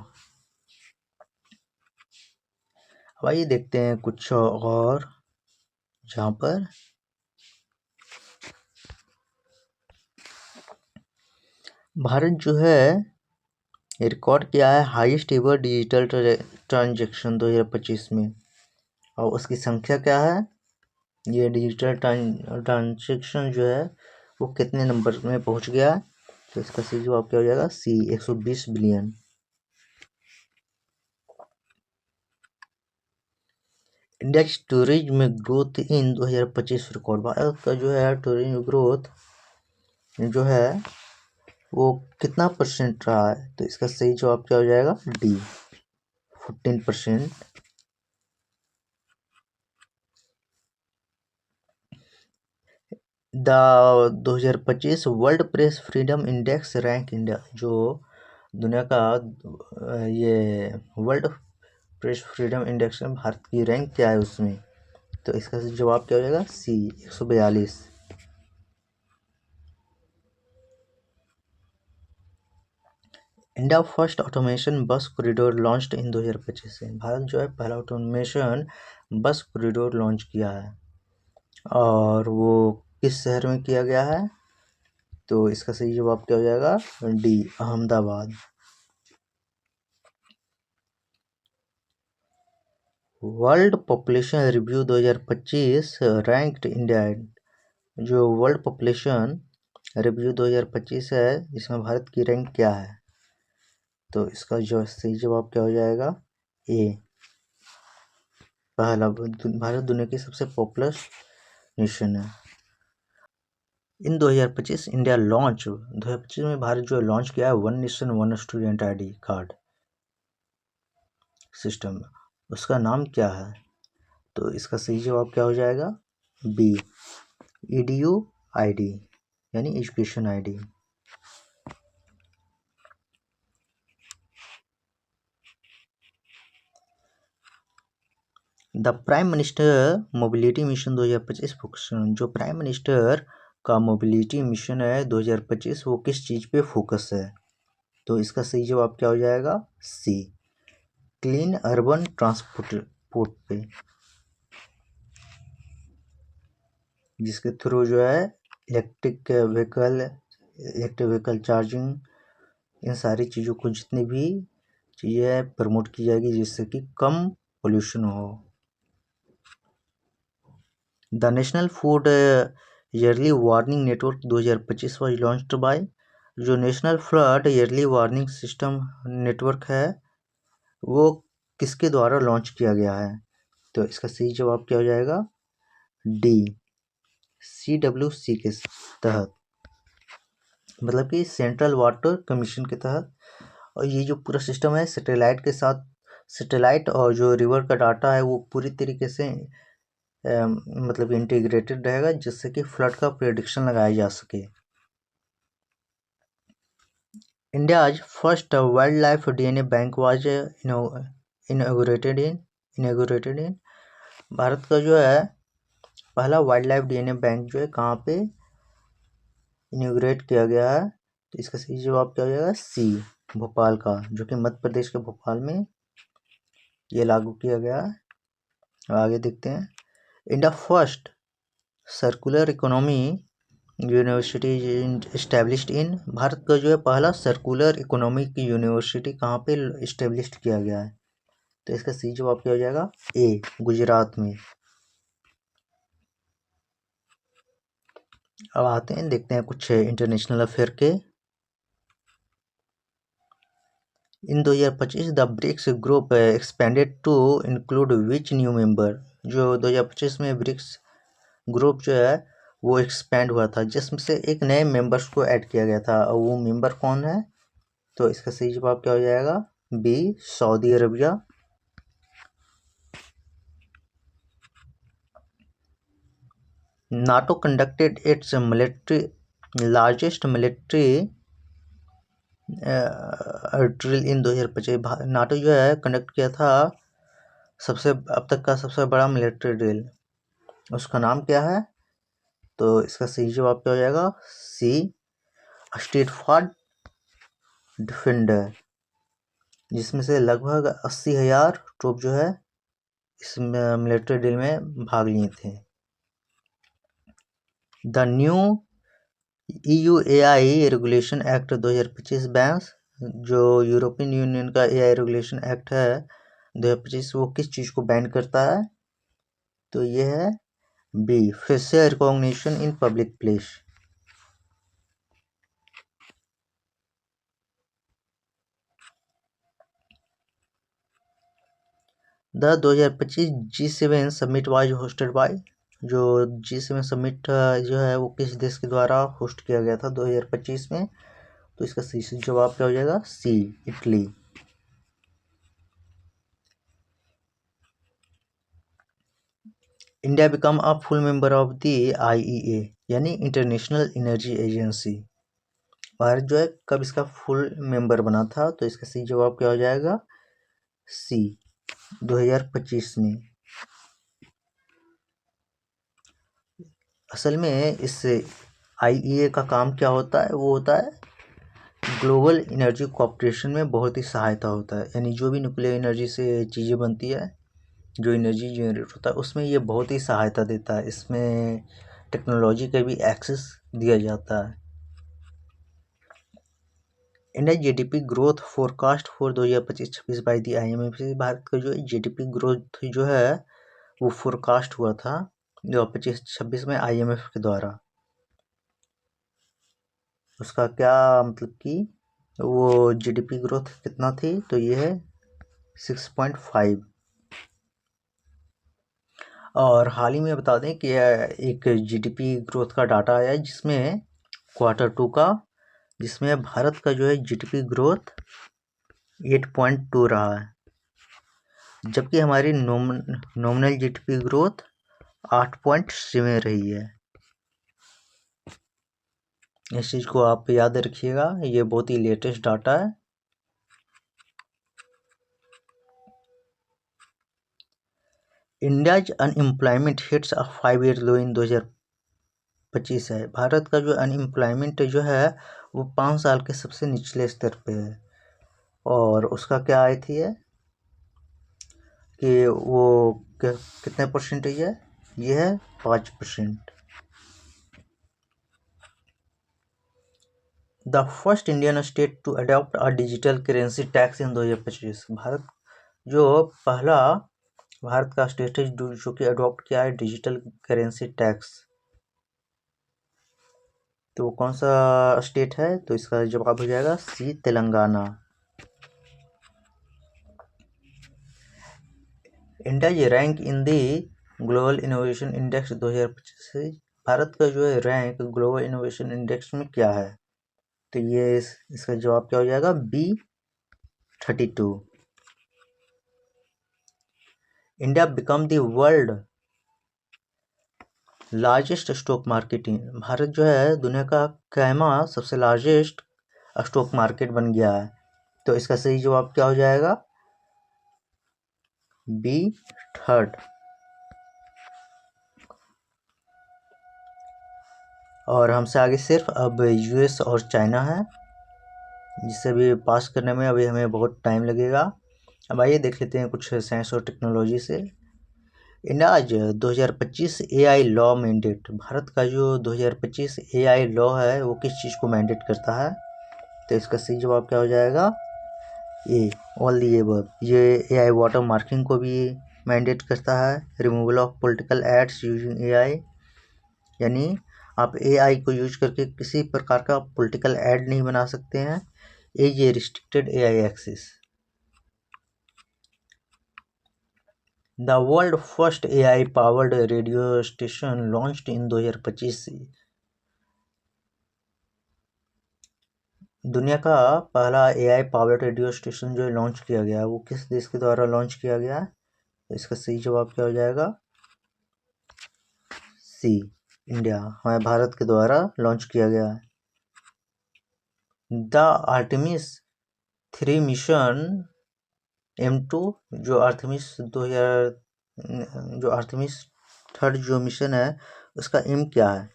अब आइए देखते हैं कुछ और, जहाँ पर भारत जो है रिकॉर्ड किया है हाईएस्ट एवर डिजिटल ट्रांजैक्शन 2025 में, और उसकी संख्या क्या है, ये डिजिटल ट्रांजैक्शन जो है वो कितने नंबर में पहुंच गया है। तो इसका सही जवाब क्या हो जाएगा, सी, 120 बिलियन। इंडेक्स टूरिज्म में ग्रोथ इन 2025 रिकॉर्ड, भारत का जो है टूरिज्म ग्रोथ जो है वो कितना परसेंट रहा है। तो इसका सही जवाब क्या हो जाएगा, D, 14%। The 2025 world press freedom index rank India, जो दुनिया का ये वर्ल्ड प्रेस फ्रीडम इंडेक्स में भारत की रैंक क्या है उसमें। तो इसका जवाब क्या हो जाएगा, सी, 142। इंडिया फर्स्ट ऑटोमेशन बस कॉरिडोर लॉन्च्ड इन 2025 से, भारत जो है पहला ऑटोमेशन बस कॉरिडोर लॉन्च किया है, और वो किस शहर में किया गया है। तो इसका सही जवाब क्या हो जाएगा, D, Ahmedabad. World population review 2025 ranked India, जो वर्ल्ड पॉपुलेशन रिव्यू 2025 है इसमें भारत की रैंक क्या है। तो इसका जो सही जवाब क्या हो जाएगा, ए, पहला, भारत दुनिया की सबसे पॉपुलर नेशन है। इन 2025 इंडिया लॉन्च, 2025 में भारत जो लॉन्च किया है one nation one student ID card system, उसका नाम क्या है। तो इसका सही जवाब क्या हो जाएगा, बी, ईडीयू आईडी, यानी education ID. The prime minister mobility mission 2025 focus, जो प्राइम मिनिस्टर का मोबिलिटी मिशन है 2025 वो किस चीज़ पे फोकस है। तो इसका सही जवाब क्या हो जाएगा, सी, क्लीन अर्बन ट्रांसपोर्ट पे, जिसके थ्रू जो है इलेक्ट्रिक व्हीकल चार्जिंग, इन सारी चीज़ों को जितनी भी चीज़ें प्रमोट की जाएगी जिससे कि कम पोल्यूशन हो। The national food early warning network 2025 was launched by, जो national flood early warning system network है वो किसके द्वारा लॉन्च किया गया है। तो इसका सही जवाब क्या हो जाएगा, डी, CWC के तहत, मतलब कि सेंट्रल वाटर कमीशन के तहत। और ये जो पूरा सिस्टम है सैटेलाइट के साथ, सैटेलाइट और जो रिवर का डाटा है वो पूरी तरीके से मतलब इंटीग्रेटेड रहेगा जिससे कि फ्लड का प्रेडिक्शन लगाया जा सके। India's first wild life DNA bank was inaugurated इन, भारत का जो है पहला वाइल्ड लाइफ DNA बैंक जो है कहाँ पे इनॉग्रेट किया गया है। तो इसका सही जवाब क्या हो जाएगा, सी, भोपाल का, जो कि मध्य प्रदेश के भोपाल में ये लागू किया गया है। आगे देखते हैं, India first circular economy university established in, Bharat का जो है पहला सर्कुलर इकोनॉमी की यूनिवर्सिटी कहाँ पे इस्टेब्लिश्ड किया गया है? तो इसका सी जवाब क्या हो जाएगा? ए, गुजरात में। अब आते हैं, देखते हैं कुछ इंटरनेशनल अफेयर के। In 2025 the BRICS group expanded to include which new member? जो 2025 में ब्रिक्स ग्रुप जो है वो एक्सपेंड हुआ था, जिसमें से एक नए मेंबर्स को ऐड किया गया था, और वो मेंबर कौन है? तो इसका सही जवाब क्या हो जाएगा? B, Saudi Arabia. NATO conducted its largest military drill in 2025। NATO जो है कंडक्ट किया था अब तक का सबसे बड़ा मिलिट्री ड्रिल, उसका नाम क्या है? तो इसका सही जवाब क्या हो जाएगा? सी, स्टेटफोर्ड डिफेंडर, जिसमें से लगभग 80,000 ट्रूप जो है इस मिलिट्री ड्रिल में भाग लिए थे। The new EUAI regulation act 2025 bans, जो यूरोपियन यूनियन का AI रेगुलेशन एक्ट है 2025, वो किस चीज़ को बैन करता है? तो ये है B, facial recognition in public place. The 2025 G7 summit was hosted by, जो G7 समिट जो है वो किस देश के द्वारा होस्ट किया गया था 2025 में? तो इसका सही जवाब क्या हो जाएगा? C, Italy. India become a full member of the IEA, यानी इंटरनेशनल एनर्जी एजेंसी। भारत जो है कब इसका फुल मेंबर बना था? तो इसका सही जवाब क्या हो जाएगा? सी, 2025 में। असल में इस IEA का काम क्या होता है? वो होता है ग्लोबल एनर्जी कोऑपरेशन में बहुत ही सहायता होता है, यानी जो भी न्यूक्लियर एनर्जी से चीज़ें बनती है, जो एनर्जी जनरेट होता है, उसमें ये बहुत ही सहायता देता है। इसमें टेक्नोलॉजी का भी एक्सेस दिया जाता है। India GDP growth forecast for 2025-26 by the IMF से, भारत का जो GDP ग्रोथ जो है वो फोरकास्ट हुआ था 2025-26 में IMF के द्वारा। उसका क्या मतलब कि वो GDP ग्रोथ कितना थी? तो ये है 6.5। और हाल ही में बता दें कि एक GDP ग्रोथ का डाटा आया है जिसमें Q2 का, जिसमें भारत का जो है GDP ग्रोथ 8.2 रहा है, जबकि हमारी नॉमिनल GDP ग्रोथ 8.7 रही है। इस चीज़ को आप याद रखिएगा, ये बहुत ही लेटेस्ट डाटा है। India's unemployment hits a 5-year लो इन 2025 है। भारत का जो अनएम्प्लॉयमेंट जो है वो 5 साल के सबसे निचले स्तर पे है, और उसका क्या आई थी है कि वो कितने परसेंटेज है? ये है 5%। The first Indian state to adopt a digital currency tax in 2025। Bharat का स्टेट है जो कि अडॉप्ट किया है डिजिटल करेंसी टैक्स। तो कौन सा स्टेट है? तो इसका जवाब हो जाएगा C, Telangana. India rank in the global innovation index 2025। Bharat का जो है रैंक ग्लोबल इनोवेशन इंडेक्स में क्या है? तो ये इसका जवाब क्या हो जाएगा? B32। India become the world largest stock market in, Bharat जो है दुनिया का कैमा सबसे लार्जेस्ट स्टॉक मार्केट बन गया है। तो इसका सही जवाब क्या हो जाएगा? B3। और हमसे आगे सिर्फ अब US और चाइना है, जिसे भी पास करने में अभी हमें बहुत टाइम लगेगा। अब आइए देख लेते हैं कुछ साइंस और टेक्नोलॉजी से। इंडिया आज 2025 एआई लॉ मैंडेट, भारत का जो 2025 एआई लॉ है वो किस चीज़ को मैंडेट करता है? तो इसका सही जवाब क्या हो जाएगा? A, all the above. ये एआई वाटर मार्किंग को भी मैंडेट करता है, removal of political ads using AI, यानी आप एआई को यूज करके किसी प्रकार का पॉलिटिकल एड नहीं बना सकते हैं। ये restricted AI access. The world first AI powered radio station launched in 2025। दुनिया का पहला एआई पावर्ड रेडियो स्टेशन जो लॉन्च किया गया है वो किस देश के द्वारा लॉन्च किया गया है? तो इसका सही जवाब क्या हो जाएगा? सी, इंडिया, हमारे भारत के द्वारा लॉन्च किया गया है। द आर्टेमिस 3 मिशन M2 जो आर्टेमिस 2000 जो आर्टेमिस थर्ड जो मिशन है उसका एम क्या है?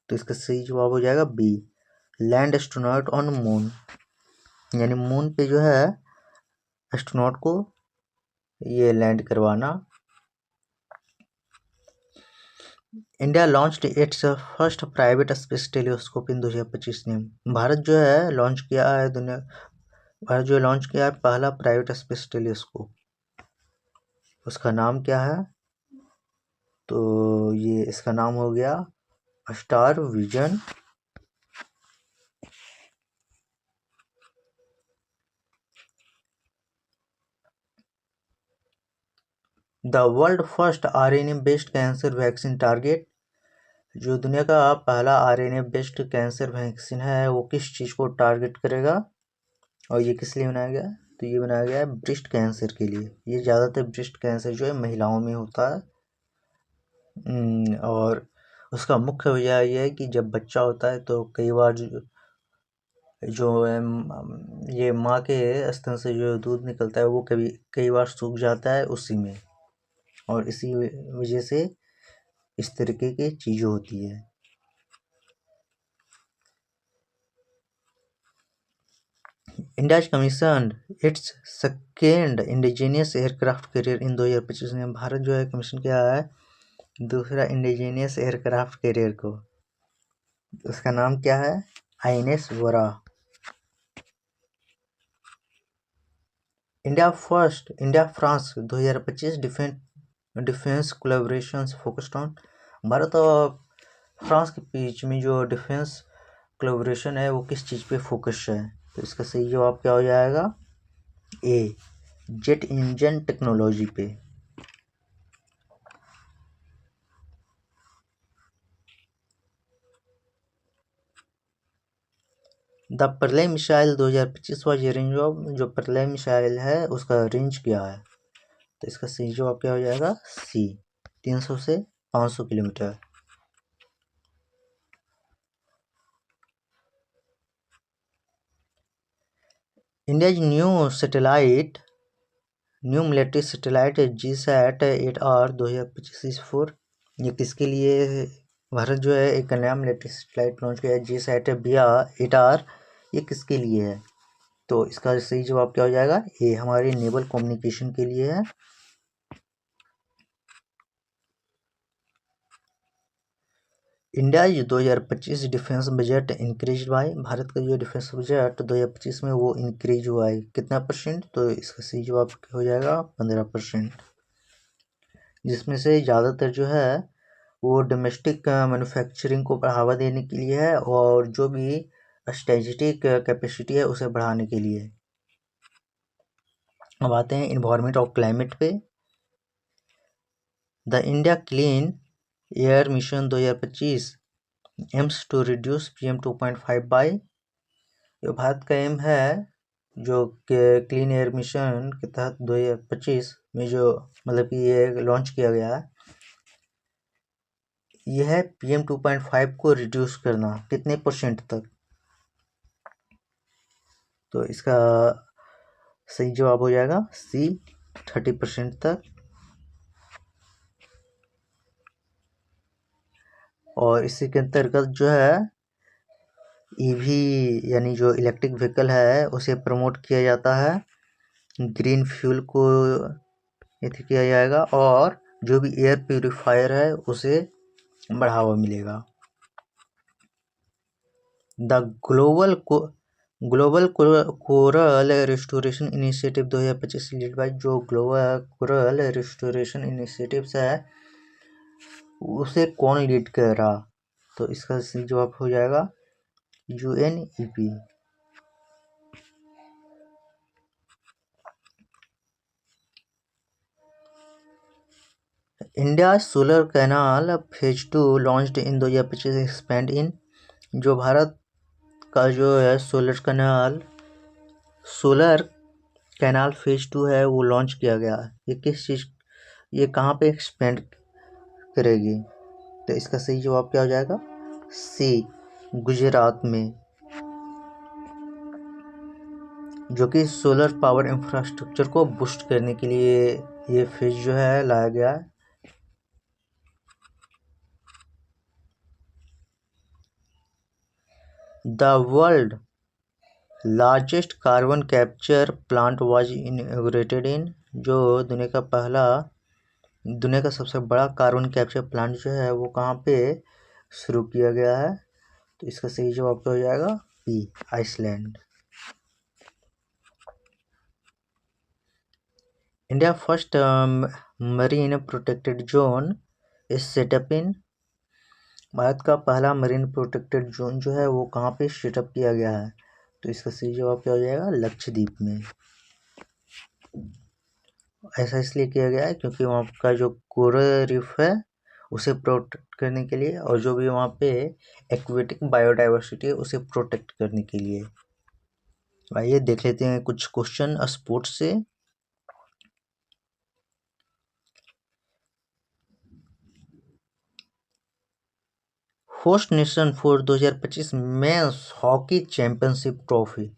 तो इसका सही जवाब हो जाएगा B, land astronaut on moon, यानी मून पे जो है एस्ट्रोनॉट को ये लैंड करवाना। India launched its first private space telescope in 2025 में। भारत जो है लॉन्च किया है भारत जो लॉन्च किया है पहला प्राइवेट स्पेस टेलीस्कोप, उसका नाम क्या है? तो ये इसका नाम हो गया star vision. The world first RNA based cancer vaccine target, जो दुनिया का पहला आरएनए बेस्ड कैंसर वैक्सीन है वो किस चीज़ को टारगेट करेगा और ये किस लिए बनाया गया? तो ये बनाया गया है ब्रेस्ट कैंसर के लिए। ये ज़्यादातर ब्रेस्ट कैंसर जो है महिलाओं में होता है। और उसका मुख्य वजह ये है कि जब बच्चा होता है तो कई बार जो ये माँ के स्तन से जो दूध निकलता है वो कई बार सूख जाता है उसी में, और इसी वजह से इस तरीके की चीज़ें होती है। India commission its second indigenous aircraft carrier in 2025 में। भारत जो है कमीशन किया है दूसरा इंडिजीनियस एयरक्राफ्ट कैरियर को, उसका नाम क्या है? INS Vora. India France 2025 defence collaborations focused on. Bharat और फ्रांस के बीच में जो डिफेंस कोलैबोरेशन है वो किस चीज़ पे फोकस है? तो इसका सही जवाब क्या हो जाएगा? ए, जेट इंजन टेक्नोलॉजी पे। द प्रलय मिसाइल 2025 वाज रेंज ऑफ, जो प्रलय मिसाइल है उसका रेंज क्या है? तो इसका सही जवाब क्या हो जाएगा? सी, 300 से 500 kilometre. India's new military satellite GSAT 8R 2025 4, ये किसके लिए है? भारत जो है एक नया मिलिट्री सैटेलाइट लॉन्च किया है GSAT 8R, ये किसके लिए है? तो इसका सही जवाब क्या हो जाएगा? ये हमारे नेवल कम्युनिकेशन के लिए है। India 2025 defence budget increase by, Bharat का जो डिफेंस बजट 2025 में वो इंक्रीज हुआ है कितना %? तो इसका सही जवाब हो जाएगा 15%, जिसमें से ज़्यादातर जो है वो डोमेस्टिक मैन्युफैक्चरिंग को बढ़ावा देने के लिए है और जो भी स्ट्रेटेजिक कैपेसिटी है उसे बढ़ाने के लिए। अब आते हैं इन्वायरमेंट और क्लाइमेट पे। The India clean air mission 2025 aims to reduce PM 2.5 by, जो भारत का एम है जो क्लीन एयर मिशन के तहत 2025 में जो मतलब कि ये लॉन्च किया गया है, यह है PM 2.5 को रिड्यूस करना कितने % तक? तो इसका सही जवाब हो जाएगा सी, 30% तक। और इसी के अंतर्गत जो है EV यानी जो इलेक्ट्रिक व्हीकल है उसे प्रमोट किया जाता है, ग्रीन फ्यूल को इसे किया जाएगा, और जो भी एयर प्यूरिफायर है उसे बढ़ावा मिलेगा। The global coral restoration initiative 2025 lead by, जो ग्लोबल कोरल रिस्टोरेशन इनिशिएटिव्स है उसे कौन लीड कर रहा? तो इसका सही जवाब हो जाएगा UNEP। India solar canal phase 2 launched in 2025 expand in, जो भारत का जो है सोलर कैनाल फेज 2 है वो लॉन्च किया गया है। ये किस चीज़, ये कहाँ पे एक्सपेंड करेगी? तो इसका सही जवाब क्या हो जाएगा? सी, गुजरात में, जो कि सोलर पावर इंफ्रास्ट्रक्चर को बूस्ट करने के लिए ये फेज जो है लाया गया है। The world largest carbon capture plant was inaugurated इन, जो दुनिया का सबसे बड़ा कार्बन कैप्चर प्लांट जो है वो कहाँ पे शुरू किया गया है? तो इसका सही जवाब क्या हो जाएगा? B, Iceland. India first marine protected zone is setup in, Bharat का पहला मरीन प्रोटेक्टेड जोन जो है वो कहाँ पे सेटअप किया गया है? तो इसका सही जवाब क्या हो जाएगा? लक्षद्वीप में। ऐसा इसलिए किया गया है क्योंकि वहाँ का जो कोरल रीफ है उसे प्रोटेक्ट करने के लिए, और जो भी वहाँ पे एक्वेटिक बायोडाइवर्सिटी है उसे प्रोटेक्ट करने के लिए। आइए देख लेते हैं कुछ क्वेश्चन स्पोर्ट्स से। Host nation for 2025 men's hockey championship trophy,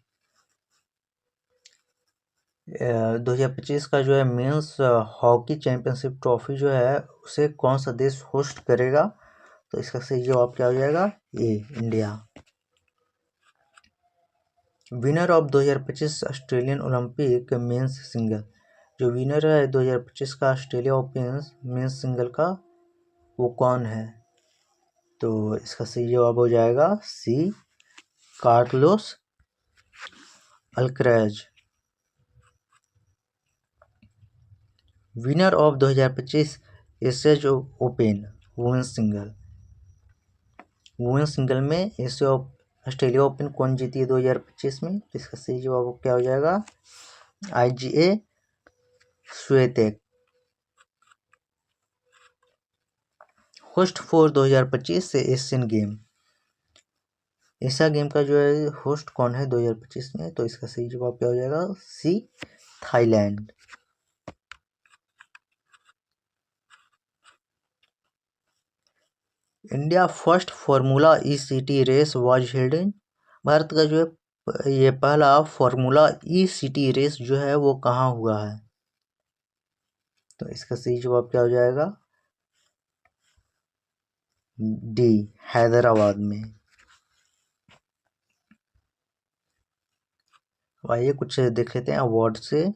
2025 का जो है मेंस हॉकी चैंपियनशिप ट्रॉफी जो है उसे कौन सा देश होस्ट करेगा? तो इसका सही जवाब क्या हो जाएगा? A, India. Winner of 2025 Australian Olympic men's single, जो विनर है 2025 का ऑस्ट्रेलिया ओपन मेंस सिंगल का वो कौन है? तो इसका सही जवाब हो जाएगा C, Carlos Alcaraz. Winner of 2025 Asia's open women's single में ऑस्ट्रेलिया ओपन कौन जीती है 2025 में? तो इसका सही जवाब क्या हो जाएगा? IGA स्वेतेक। होस्ट फॉर 2025 से एशियन गेम, एशिया गेम का जो है होस्ट कौन है 2025 में? तो इसका सही जवाब क्या हो जाएगा? C, Thailand. India first formula ECT race was held in, Bharat का जो है ये पहला फार्मूला ECT रेस जो है वो कहाँ हुआ है? तो इसका सही जवाब क्या हो जाएगा? डी, हैदराबाद में। आइए कुछ देख लेते हैं अवार्ड से।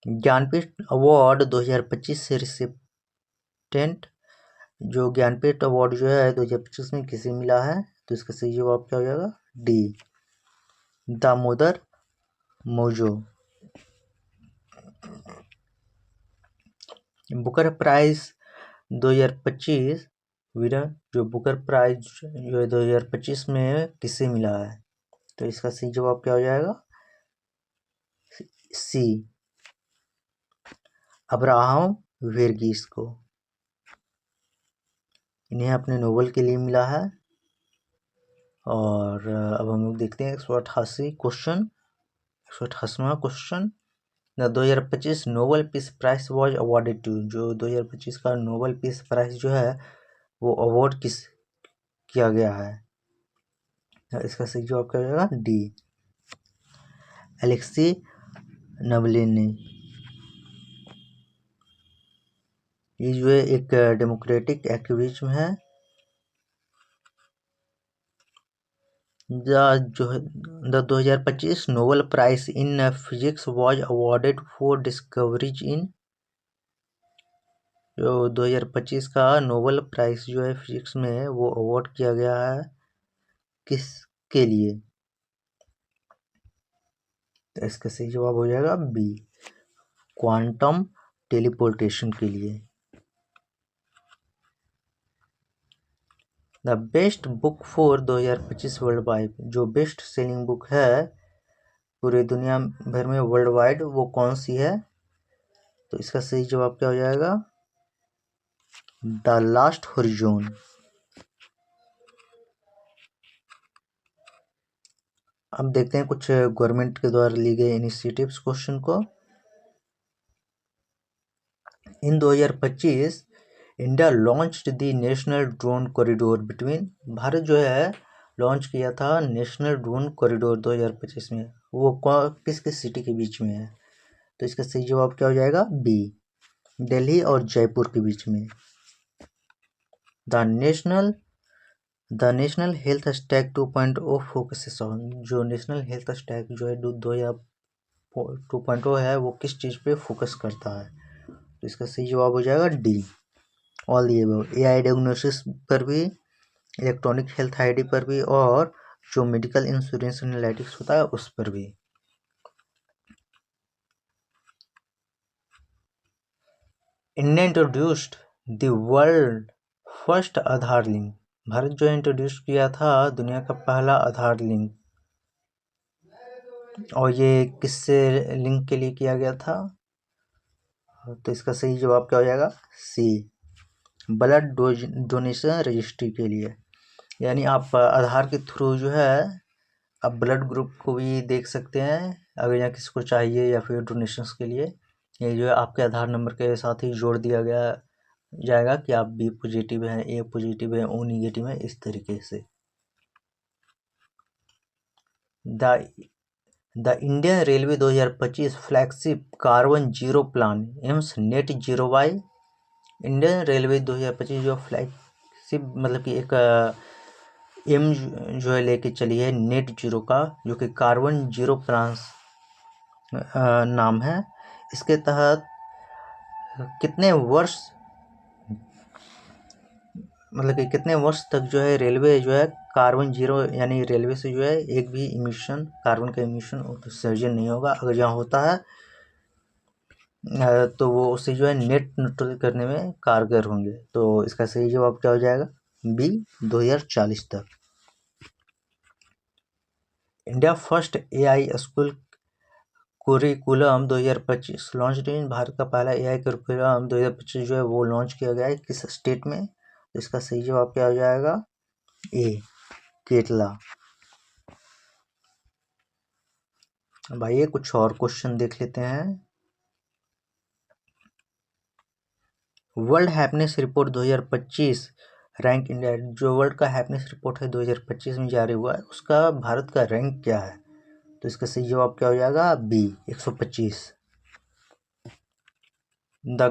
ज्ञानपीठ अवार्ड 2025 से रिसिप्टेंट, जो ज्ञानपीठ अवार्ड जो है 2025 में किसे मिला है? तो इसका सही जवाब क्या हो जाएगा? D, Damodar Mauzo. Booker prize 2025 winner, जो बुकर प्राइज जो है 2025 में किसे मिला है? तो इसका सही जवाब क्या हो जाएगा? सी, अब्राहम वर्गीस को। इन्हें अपने नोवेल के लिए मिला है। और अब हम लोग देखते हैं 188 क्वेश्चन, 188वां question. 2025 Nobel peace prize was awarded to, जो 2025 का नोबेल पीस प्राइज जो है वो अवार्ड किया गया है? इसका सही जवाब क्या हो जाएगा? D, Alexei Navalny. ये जो है एक डेमोक्रेटिक एक्टिविज्म है। The 2025 Nobel prize in physics was awarded for discoveries in, जो 2025 का नोबेल प्राइज जो है फिजिक्स में वो अवॉर्ड किया गया है किसके लिए? तो इसका सही जवाब हो जाएगा बी, क्वांटम टेलीपोर्टेशन के लिए। The best book for 2025 world wide, जो बेस्ट सेलिंग बुक है पूरे दुनिया भर में वर्ल्ड वाइड, वो कौन सी है? तो इसका सही जवाब क्या हो जाएगा? The last horizon. अब देखते हैं कुछ गवर्नमेंट के द्वारा ली गई इनिशिएटिव्स क्वेश्चन को। इन 2025 India launched the national drone corridor between, Bharat जो है लॉन्च किया था नेशनल ड्रोन कॉरिडोर 2025 में, वो किस किस सिटी के बीच में है? तो इसका सही जवाब क्या हो जाएगा? बी, दिल्ली और जयपुर के बीच में। The national health stack 2.0 focuses on, जो नेशनल हेल्थ स्टैक जो है 2.0 है वो किस चीज़ पे फोकस करता है? तो इसका सही जवाब हो जाएगा D, all the above. AI diagnosis पर भी, इलेक्ट्रॉनिक हेल्थ आईडी पर भी, और जो मेडिकल इंश्योरेंस एनालिटिक्स होता है उस पर भी। India introduced the world first Aadhaar link, Bharat जो इंट्रोड्यूस किया था दुनिया का पहला आधार लिंक, और ये किससे लिंक के लिए किया गया था? तो इसका सही जवाब क्या हो जाएगा? सी, ब्लड डोनेशन रजिस्ट्री के लिए। यानी आप आधार के थ्रू जो है आप ब्लड ग्रुप को भी देख सकते हैं अगर यहाँ किसी को चाहिए, या फिर डोनेशंस के लिए ये जो है आपके आधार नंबर के साथ ही जोड़ दिया गया जाएगा कि आप बी पॉजिटिव हैं, ए पॉजिटिव है, ओ निगेटिव है, इस तरीके से। The Indian railway 2025 flagship carbon zero plan AIIMS net zero by, Indian railway 2025 जो फ्लैगशिप मतलब कि एक एम जो है लेके चली है नेट जीरो का, जो कि कार्बन जीरो प्लान नाम है। इसके तहत कितने वर्ष मतलब कि कितने वर्ष तक जो है रेलवे जो है कार्बन जीरो, यानी रेलवे से जो है एक भी इमिशन, कार्बन का इमिशन उत्सर्जन नहीं होगा। अगर यहाँ होता है तो वो उससे जो है नेट न्यूट्रल करने में कारगर होंगे। तो इसका सही जवाब क्या हो जाएगा? बी, 2040 तक। India first AI school curriculum 2025 launch in, Bharat का पहला एआई कुरिकुलम 2025 जो है वो लॉन्च किया गया है किस स्टेट में? तो इसका सही जवाब क्या हो जाएगा? ए, केरला। अब आइए कुछ और क्वेश्चन देख लेते हैं। World happiness report 2025 rank India, जो वर्ल्ड का हैप्पीनेस रिपोर्ट है 2025 में जारी हुआ है उसका भारत का रैंक क्या है? तो इसका सही जवाब क्या हो जाएगा? B, 125। The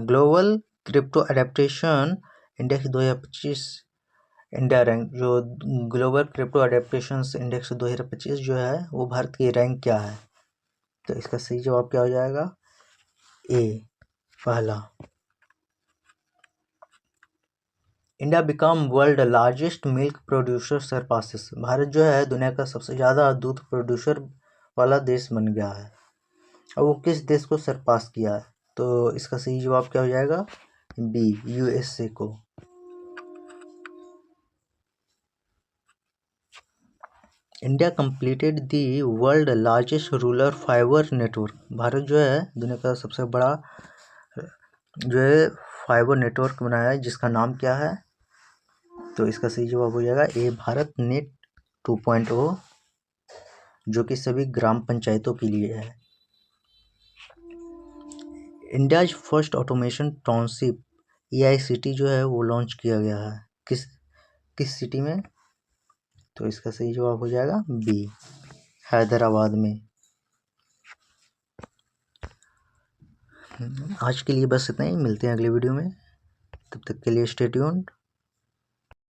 global crypto adaptation index 2025 India rank, जो ग्लोबल क्रिप्टो एडेप्टेशन इंडेक्स 2025 जो है वो भारत की रैंक क्या है? तो इसका सही जवाब क्या हो जाएगा? ए, पहला। India become world largest milk producer surpasses, Bharat जो है दुनिया का सबसे ज़्यादा दूध प्रोड्यूसर वाला देश बन गया है। और वो किस देश को सरपास किया है? तो इसका सही जवाब क्या हो जाएगा? बी, यूएसए को। India completed the world largest rural fibre network, Bharat जो है दुनिया का सबसे बड़ा जो है फाइबर नेटवर्क बनाया है, जिसका नाम क्या है? तो इसका सही जवाब हो जाएगा ए, भारत नेट 2.0, जो कि सभी ग्राम पंचायतों के लिए है। India first automation township EICT जो है वो लॉन्च किया गया है किस सिटी में? तो इसका सही जवाब हो जाएगा बी, हैदराबाद में। आज के लिए बस इतना ही, मिलते हैं अगले वीडियो में, तब तक के लिए स्टे ट्यून्ड।